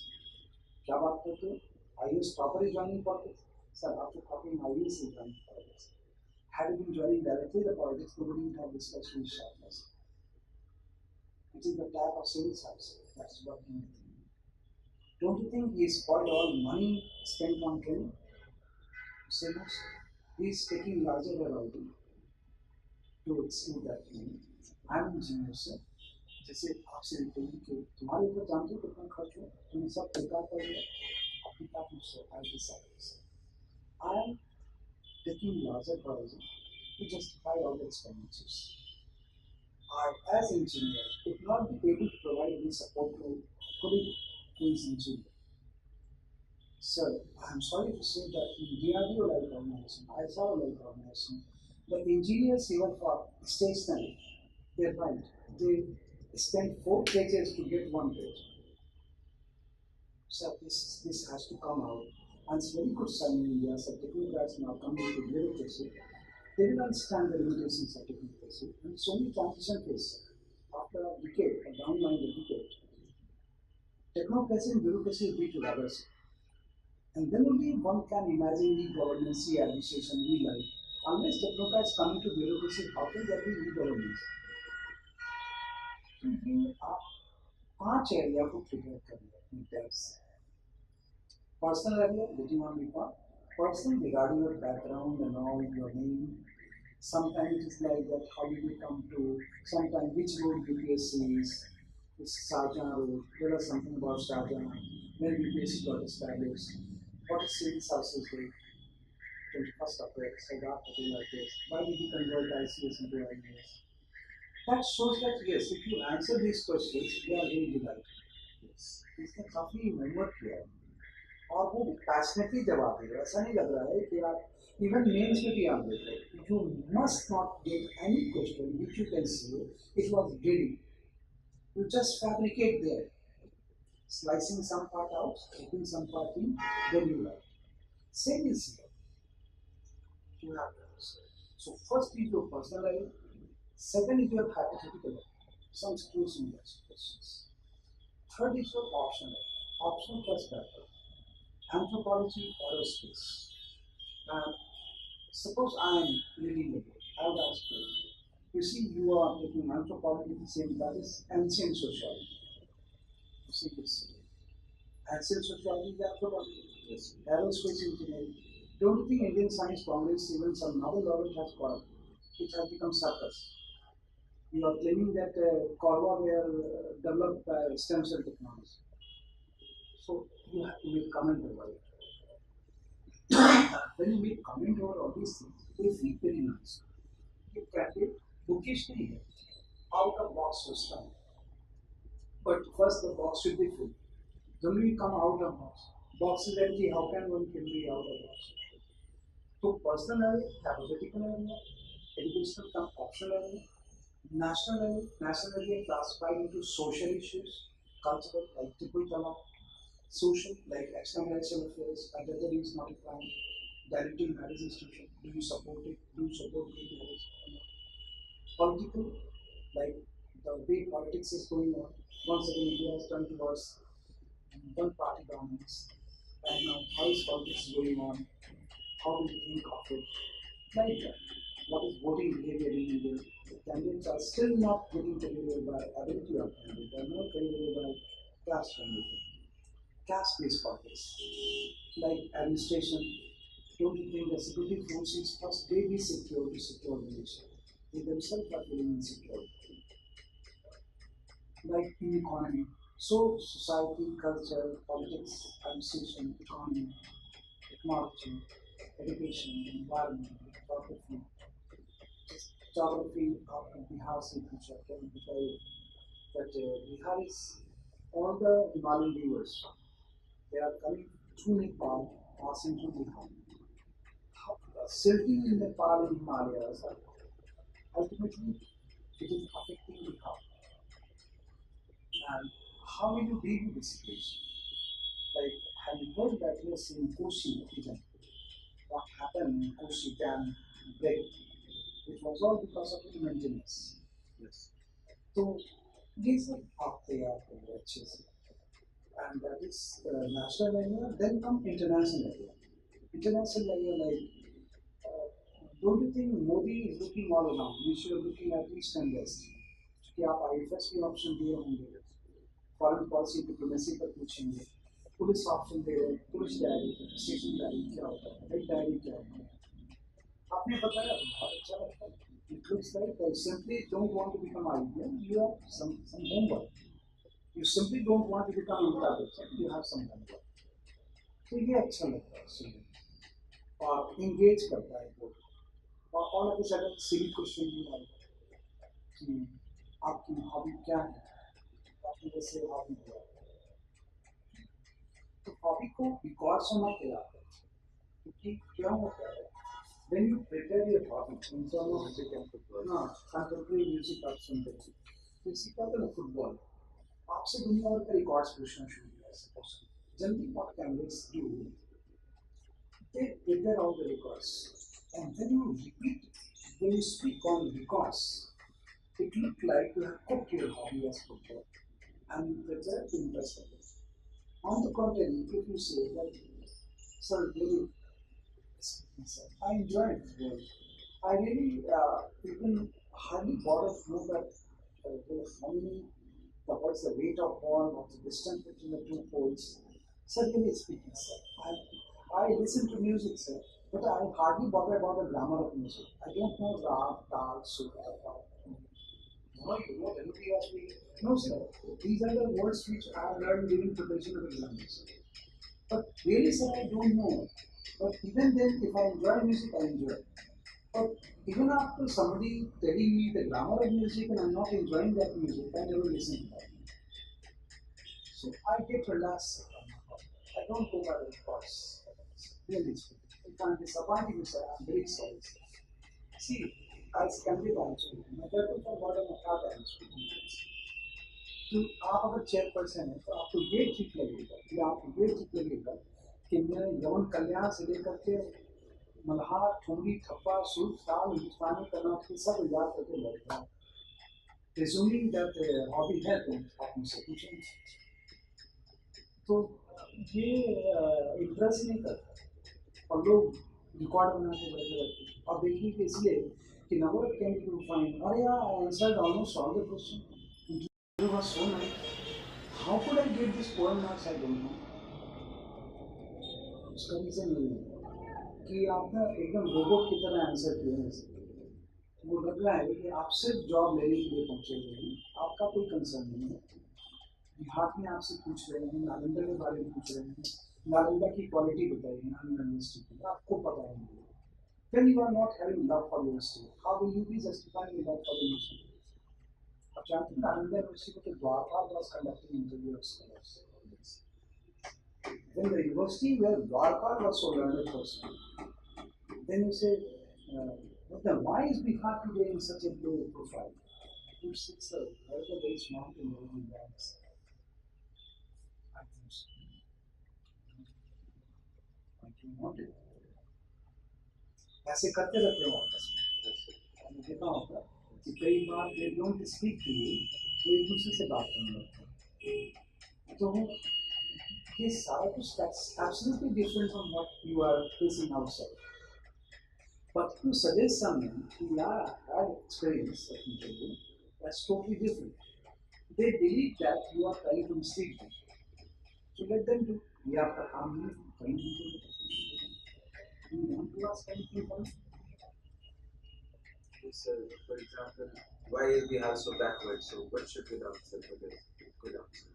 क्या बात करते हो? IAS topper is joining politics. Sir, after copying IAS is joining politics. Had he been joining directly the politics, nobody would have discussed with sharpness. It is the type of civil service that is working with him. Don't you think he spoiled all money spent on training? Sinners, he is taking larger variety to exclude that money. I am engineer sir. जैसे आपसे reporting कि तुम्हारे ऊपर जानते हो कितना खर्च हुआ तुमने सब बेकार कर दिया अपनी बात मुझसे I decide I am taking larger horizon to justify all the expenditures. I, as engineer, could not be able to provide any support to colleague who is engineer. Sir, I am sorry to say that in DRDO like organization, ISRO like organization, the engineers even for stationery, they write, they spend 4 pages to get 1 page. Sir, this has to come out. And it's very good sign in India, so technocrats now coming to bureaucracy. They will understand the limitations of technocracy. And it's only transition phase. After a decade, a downline a decade, technocracy and bureaucracy will be together. And then only one can imagine the governance, the administration, the life. Unless technocrats come into bureaucracy, how can there be e-governance? So ये आप 5 area को trigger कर in terms personal area letting on record personal regarding your background and all your name. Sometimes it is like that how you will come to sometimes which road UPSC is Shahjahan road. There is something about Shahjahan. When UPSC got established. What is civil services day? 21st of April, Sardar Patel like this. Why did he convert ICS into IAS? That shows that yes, if you answer these questions, you are very delighted. Yes. इसने काफी मेहनत किया है और वो passionately जवाब दे रहा है ऐसा नहीं लग रहा है कि आप इवन मेंस में भी आप देख रहे हैं you must not get any question which you can say it was ready. You just fabricate there, slicing some part out, keeping some part in, then you write. Same is here. You have to answer. So first is your personal life, second is your hypothetical life, some situation based questions. Third is your optional life, optional plus background, anthropology, aerospace. Suppose I am reading the book, I would ask you, you see you are taking anthropology, the same that is ancient sociology. You see this. Ancient sociology is anthropology. Yes. Aerospace engineering. Don't you think Indian Science Congress, even some novel laureate has called it has become circus? You are claiming that Corva were developed by stem cell technology. So you have to make comment over it. When you make comment over all these things, they feel very nice. You can be bookish nahi hai. Out of box system. But first the box should be full. Then we come out of box. Box is empty, how can one can be out of box? So personal area, hypothetical area, educational come optional area, national area classified into social issues, cultural like triple talaq, social like extramarital affairs, adultery is not a crime, directing marriage institution, do you support it, do you support gay marriage? Political, like the way politics is going on, once again India has turned towards one party dominance, and now how is politics going on, how do you think of it, like that. What is voting behavior in India? Can they still not getting carried away by ability of candidate. They are not carried away by caste candidate. Caste-based politics, like administration. Don't you think the security forces first they be secure to secure the nation? They themselves are feeling insecure. Like in economy. So society, culture, politics, administration, economy, technology, education, environment, geography. Just geography of Bihar in future can be very that Bihar is all the Himalayan rivers. They are coming through Nepal, passing through Bihar. Silting in Nepal and Himalayas, ultimately it is affecting Bihar. And how will you deal with this situation? Like, have you heard that yes, in Kosi region, what happened in Kosi Dam break? It was all because of the maintenance. Yes. So these are how they are achieved. And that is national area, then come international area. International area like don't you think Modi is looking all around? We should be looking at east and west. कि आप IFS के option दिए होंगे, foreign policy diplomacy पर पूछेंगे, police option दे रहे हैं, police diary, station diary क्या होता है, हेड डायरी क्या होता है, आपने बताया बहुत अच्छा लगता है. It looks like I simply don't want to become IBM. You have some homework. You simply don't want to become Amitabh Bachchan. You have some homework. तो ये अच्छा लगता है सुनने और इंगेज करता है वो और all of a sudden silly question भी आए कि आपकी हॉबी क्या है आपकी वैसे हॉबी क्या है तो हॉबी को रिकॉर्ड्स होना क्या है क्योंकि क्या होता है when you prepare your hobby in terms of music and football हाँ contemporary music आप सुनते हो तो इसी का तो फुटबॉल आपसे दुनिया भर का रिकॉर्ड्स पूछना शुरू किया suppose generally what candidates do they prepare all the records and when you repeat when you speak on records it looked like you have cooked your hobby as football and prepared to impress others. On the contrary, if you say that, sir, really, I enjoyed this work. I really even hardly bother to know that how many, what's the weight of ball, what's the distance between the two poles. Sir, really speaking, sir, I listen to music, sir, but I hardly bother about the grammar of music. I don't know rag, tal, sura, no, you know, anybody asked me, no, sir, these are the words which I have learned during preparation of exams. But really, sir, I don't know. But even then, if I enjoy music, I enjoy. But even after somebody telling me the grammar of music and I'm not enjoying that music, I never listen to that. So I get relaxed. I don't go by the reports. Really, if I'm disappointing you, sir, I'm very sorry. Sir. See, as candidate also, मैं कहता हूँ for what I'm not answering. तो आप अगर chairperson है तो आपको ये ठीक लगेगा कि आपको ये ठीक लगेगा कि मैं यवन कल्याण से लेकर के मल्हार ठुमरी थप्पा सूट ताल हिंदुस्तानी कर्नाटकी सब याद करके बैठता हूँ presuming that hobby है तो आप मुझसे पूछेंगे तो ये इंटरेस्ट नहीं करता और लोग रिकॉर्ड बना के बैठे रहते हैं और देखिए कि इसलिए कि नंबर कैन यू फाइंड अरे यार I answered almost all the question it was so nice. How could I get this poem marks? I don't know. उसका रीजन ये है कि आप ना एकदम रोबोट की तरह आंसर किए हैं वो लग रहा है कि आप सिर्फ जॉब लेने के लिए पहुंचे हुए हैं आपका कोई कंसर्न नहीं है बिहार में आपसे पूछ रहे हैं नालंदा के बारे में पूछ रहे हैं नालंदा की क्वालिटी बताइए नालंदा यूनिवर्सिटी की आपको पता है When you are not having love for your state, how will you be justifying your love for the nation? Chanting Nalanda University to Dwarka was conducting interview of scholars. When the university where Dwarka was so learned person, then you say, but then why is Bihar today in such a low profile? It's a very small thing in that. I think so. I don't want it. ऐसे करते रहते हो आपस में मैंने देखा होगा कि कई बार they don't speak to you वो एक दूसरे से बात करने लगते हैं तो ये सारा कुछ absolutely different from what you are facing outside but to suggest someone कि यार I had experience of interview That's totally different. They believe that you are trying to mislead them. So let them do. We have to harm you, trying to do. You want to ask anything from So, for example, why is Bihar so backward? So, what should be the answer for this? Good answer.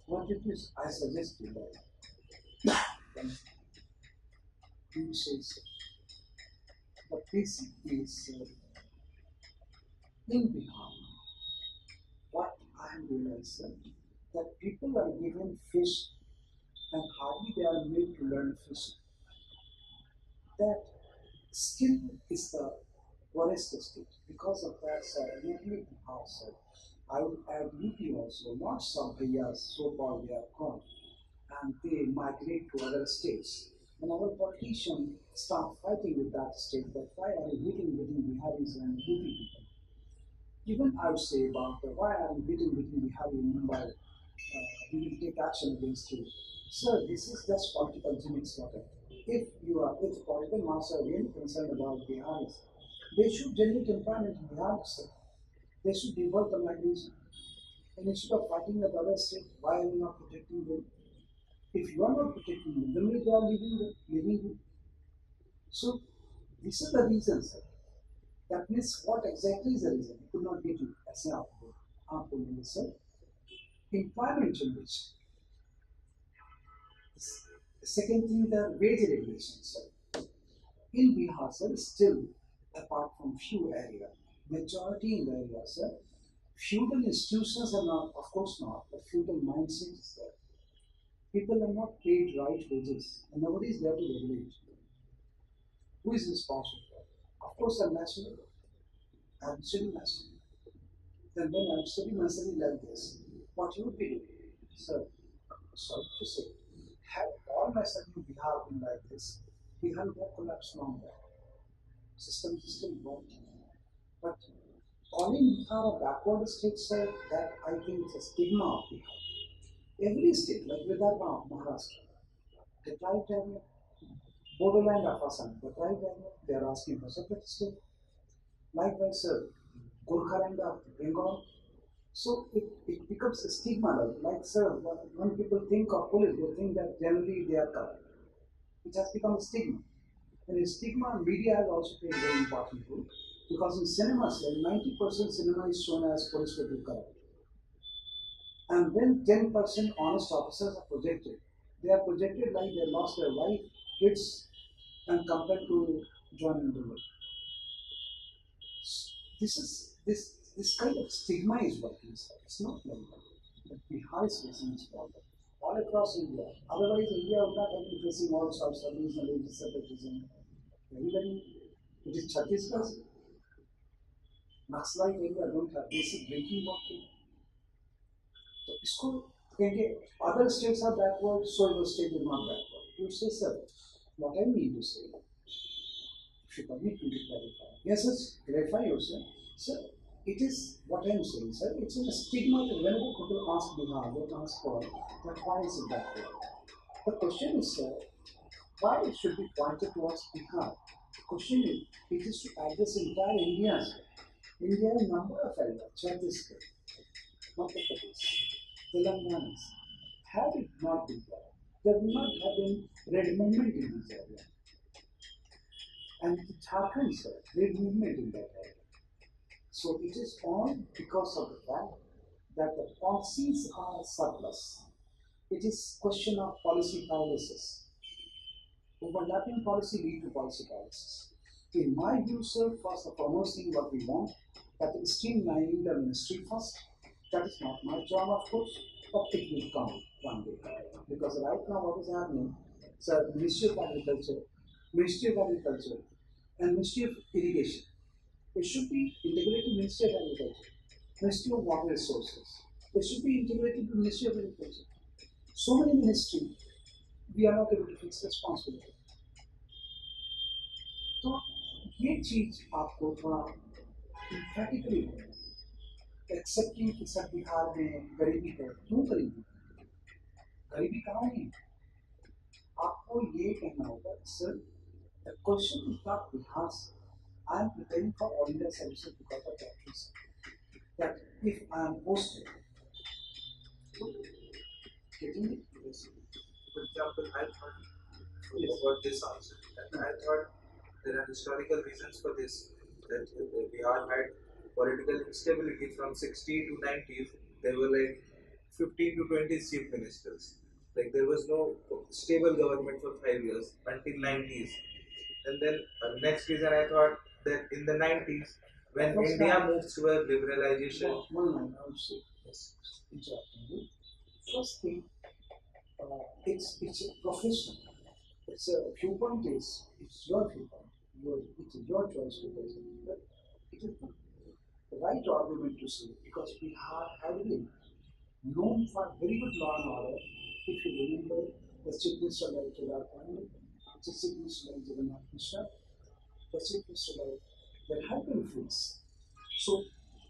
what it is? I suggest you that when you say so. The basic is in Bihar, what I have realized that people are given fish and hardly they are made to learn fishing. That skill is the worst state. Because of that, sir, not only Bihar, sir, I would add UP also, not some areas, so-called they are gone, and they migrate to other states. And our politicians start fighting with that state that why are you hitting between Biharis and UP people? Even I would say about why are you hitting between Bihari and Mumbai? We will take action against you. Sir, this is just political gimmicks, what I think. If political mass are really concerned about Biharis, they should generate employment in Bihar itself. They should divert the migration. And instead of fighting the other state, why are you not protecting them? If you are not protecting them, then they are leaving you. So this is the reason, sir. That means what exactly is the reason? I could not get you. ऐसे आपको बोलेंगे sir. Employment generation. The second thing, the wage regulations, sir. In Bihar, sir, still apart from few areas, majority in the area, sir, feudal institutions are not, of course not, but feudal mindset is there. People are not paid right wages, and nobody is there to regulate. Who is responsible for it? Of course, I'm national. I'm still national. Then when I'm still nationally like this, what you would be doing? Sir, sorry to say, had all my son in Bihar been like this, Bihar would have collapsed long back. System is still working. But calling Bihar a backward state, sir, that I think is a stigma of Bihar. Every state, like Vidarbha, Maharashtra, the tribe area, Bodoland of Assam, the tribe area, they are asking for separate state. Likewise, sir, Gorkhaland of Bengal. So it becomes a stigma, like sir, when people think of police, they think that generally they are corrupt. It has become a stigma. And in stigma, media has also played a very important role. Because in cinema, sir, 90% cinema is shown as police people corrupt. And when 10% honest officers are projected, they are projected like they lost their wife, kids, and compared to John and Doe. This kind of stigma is working. It's not like that. Bihar is facing this problem all across India. Otherwise, India would not have been facing all sorts of regional religious separatism. Very, it is Chhattisgarh, Naxalite area don't have basic drinking water. तो इसको कहेंगे other states are backward, so your state is not backward. You say, sir, what I mean to say, if you permit me to clarify. Yes, sir, clarify yourself. Sir, it is what I am saying, sir. It's a stigma that whenever people ask Bihar, they ask for that why is it backward? The question is, sir, why it should be pointed towards Bihar? The question is, it is to address entire India, sir. India has a number of areas, Chhattisgarh, Madhya Pradesh, Telangana. Had it not been there, there would not have been red movement in this area. And Jharkhand, sir, red movement in that area. So it is all because of the fact that the policies are surplus. It is question of policy paralysis. Overlapping policy lead to policy paralysis. In my view, sir, first the foremost thing what we want, that is streamlining the ministry first. That is not my job, of course, but it will come one day. Because right now what is happening, sir, Ministry of Agriculture, and Ministry of Irrigation. It should be integrated to Ministry of Agriculture, Ministry of Water Resources. It should be integrated to Ministry of Agriculture. So many ministries, we are not able to fix responsibility. तो ये चीज आपको थोड़ा इम्फेटिकली accepting कि sir Bihar में गरीबी है क्यों गरीबी गरीबी कहाँ नहीं आपको ये कहना होगा sir the question is not Bihar I am preparing for all India services because of that reason that if I am posted, getting it? Yes. For example, I thought about this also. And I thought there are historical reasons for this. That Bihar had political instability from 60 to 90s. There were like 15 to 20 chief ministers. Like there was no stable government for 5 years until 90s. And then next reason I thought that in the 90s, when First India time, moved toward liberalization, one line I would say, yes, interrupting you. First thing, it's a profession. It's a viewpoint is it's your viewpoint. It is your choice to present. But it is not the right argument to say because we have been known for very good law and order. If you remember the Chief Minister like Kedar Pandey, the Chief Minister like Jagannath Mishra, the Chief Minister like there have been fits. So,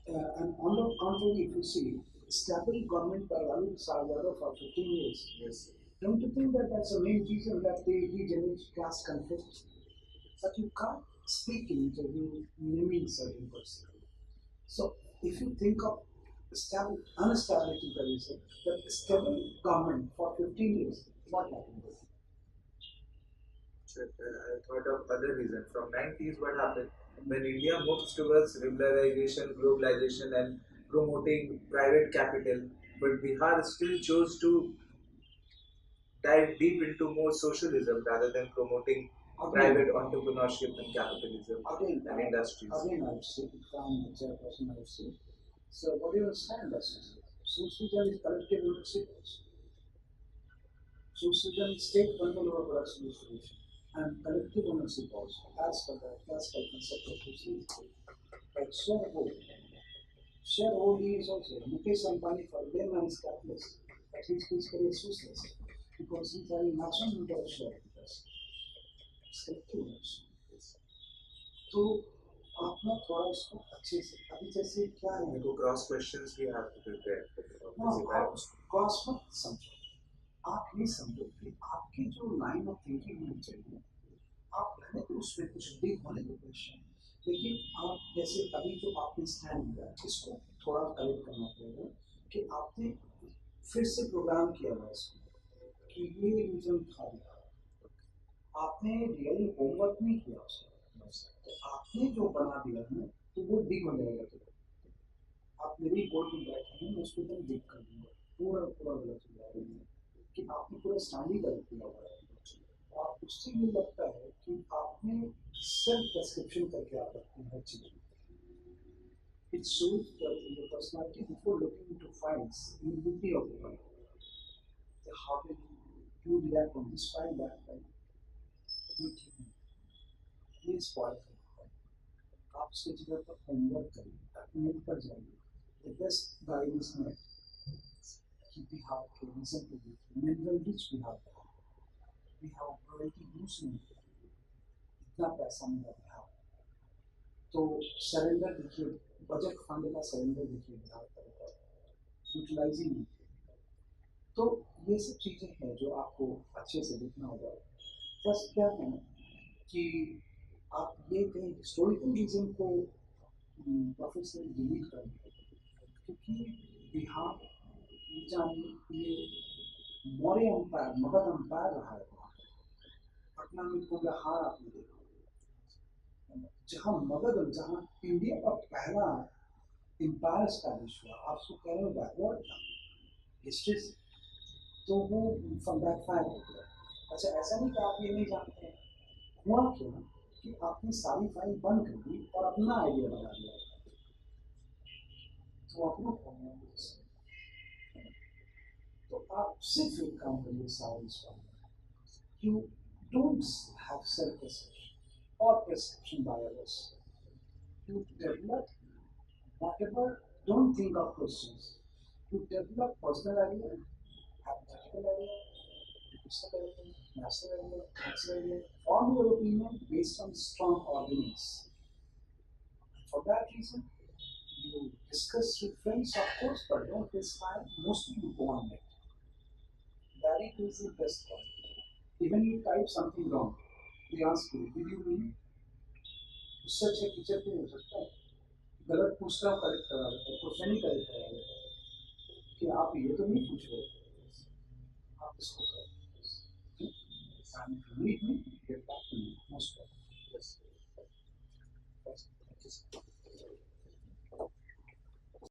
and on the contrary, if you see, stable government by Lalu Prasad Yadav for 15 years, yes. Don't you think that that's the main reason that they generate class conflict? That you can't speak in interview naming certain person. So, if you think of stable, unstability, there is that stable government for 15 years, what happened? I thought of other reasons. From 90s, what happened? When India moved towards liberalization, globalization, and promoting private capital, but Bihar still chose to dive deep into more socialism rather than promoting private entrepreneurship and capitalism and industries. Again, I would say, from the chairperson, I would say, so what do you understand by socialism? Socialism is collective ownership. Socialism is state control over production distribution and collective ownership also, as per the classical concept of socialism. Like shareholding is also Mukesh Ambani for layman is capitalist, but he's basically a socialist because he's having maximum number of shareholders. It's collective ownership. तो आप ना थोड़ा उसको अच्छे से अभी जैसे क्या है मेरे को क्रॉस क्वेश्चंस भी have to prepare. आप क्रॉस मत समझो आप ये समझो कि आपकी जो लाइन ऑफ थिंकिंग होनी चाहिए आप पहले तो उसमें कुछ डीप होने को क्वेश्चन लेकिन आप जैसे अभी जो आपने स्टैंड लिया इसको थोड़ा करेक्ट करना पड़ेगा कि आपने फिर से प्रोग्राम किया हुआ इसको कि ये रीजन था आपने रियली होमवर्क नहीं किया उसका तो आपने जो बना दिया है तो वो डिग हो जाएगा तो आप मेरी बोर्ड में बैठे हैं मैं उसको एकदम डिग कर दूंगा पूरा पूरा गलत हो जाएगा कि आपने पूरा स्टैंड ही गलत किया हुआ है आप उससे ये लगता है कि आपने सेल्फ डिस्क्रिप्शन करके आप रखते हैं हर चीज it shows that in the personality before looking into files you will be occupied how will you react on this file that file ये स्पॉइल करता आप उसकी जगह पर होमवर्क करिए आप नेट पर जाइए द बेस्ट गाइडेंस नेट कि बिहार के रीजन को देखिए मिनरल रिच बिहार का we have already used इतना पैसा मिला बिहार तो सरेंडर देखिए बजट फंड का सरेंडर देखिए बिहार का यूटिलाइजिंग नहीं तो ये सब चीजें हैं जो आपको अच्छे से देखना होगा बस क्या है कि आप ये कहीं हिस्टोरिकल रीजन को प्रोफेसर डिलीट कर क्योंकि बिहार ये मौर्य अंपायर मगध अंपायर रहा है पटना में कुंडहार आपने देखा जहाँ मगध जहाँ इंडिया का पहला एम्पायर स्टैब्लिश हुआ आप उसको कह रहे हो बैकवर्ड था हिस्ट्री तो वो फ्रॉम बैक फायर हो गया अच्छा ऐसा नहीं कि आप ये नहीं जानते हैं हुआ क्या कि आपने सारी फाइल बंद कर दी और अपना आइडिया बना दिया तो अपना तो आप सिर्फ एक काम करिए science you don't have self-perception or perception bias. You develop whatever, don't think of questions. You develop personal idea, hypothetical idea, personal idea, national idea, national idea, form your opinion based on strong arguments. For that reason, you discuss with friends, of course, but don't waste time. Mostly you go on it. That is the best one. Even you type something wrong, they ask you, did you mean? Such a teacher को हो सकता है गलत पूछता हूँ correct करा देता है, क्वेश्चन ही करेक्ट करा देता है कि आप ये तो नहीं पूछ रहे, आप इसको करें। And if you need me, get back to me. Most welcome. Yes. Thank you.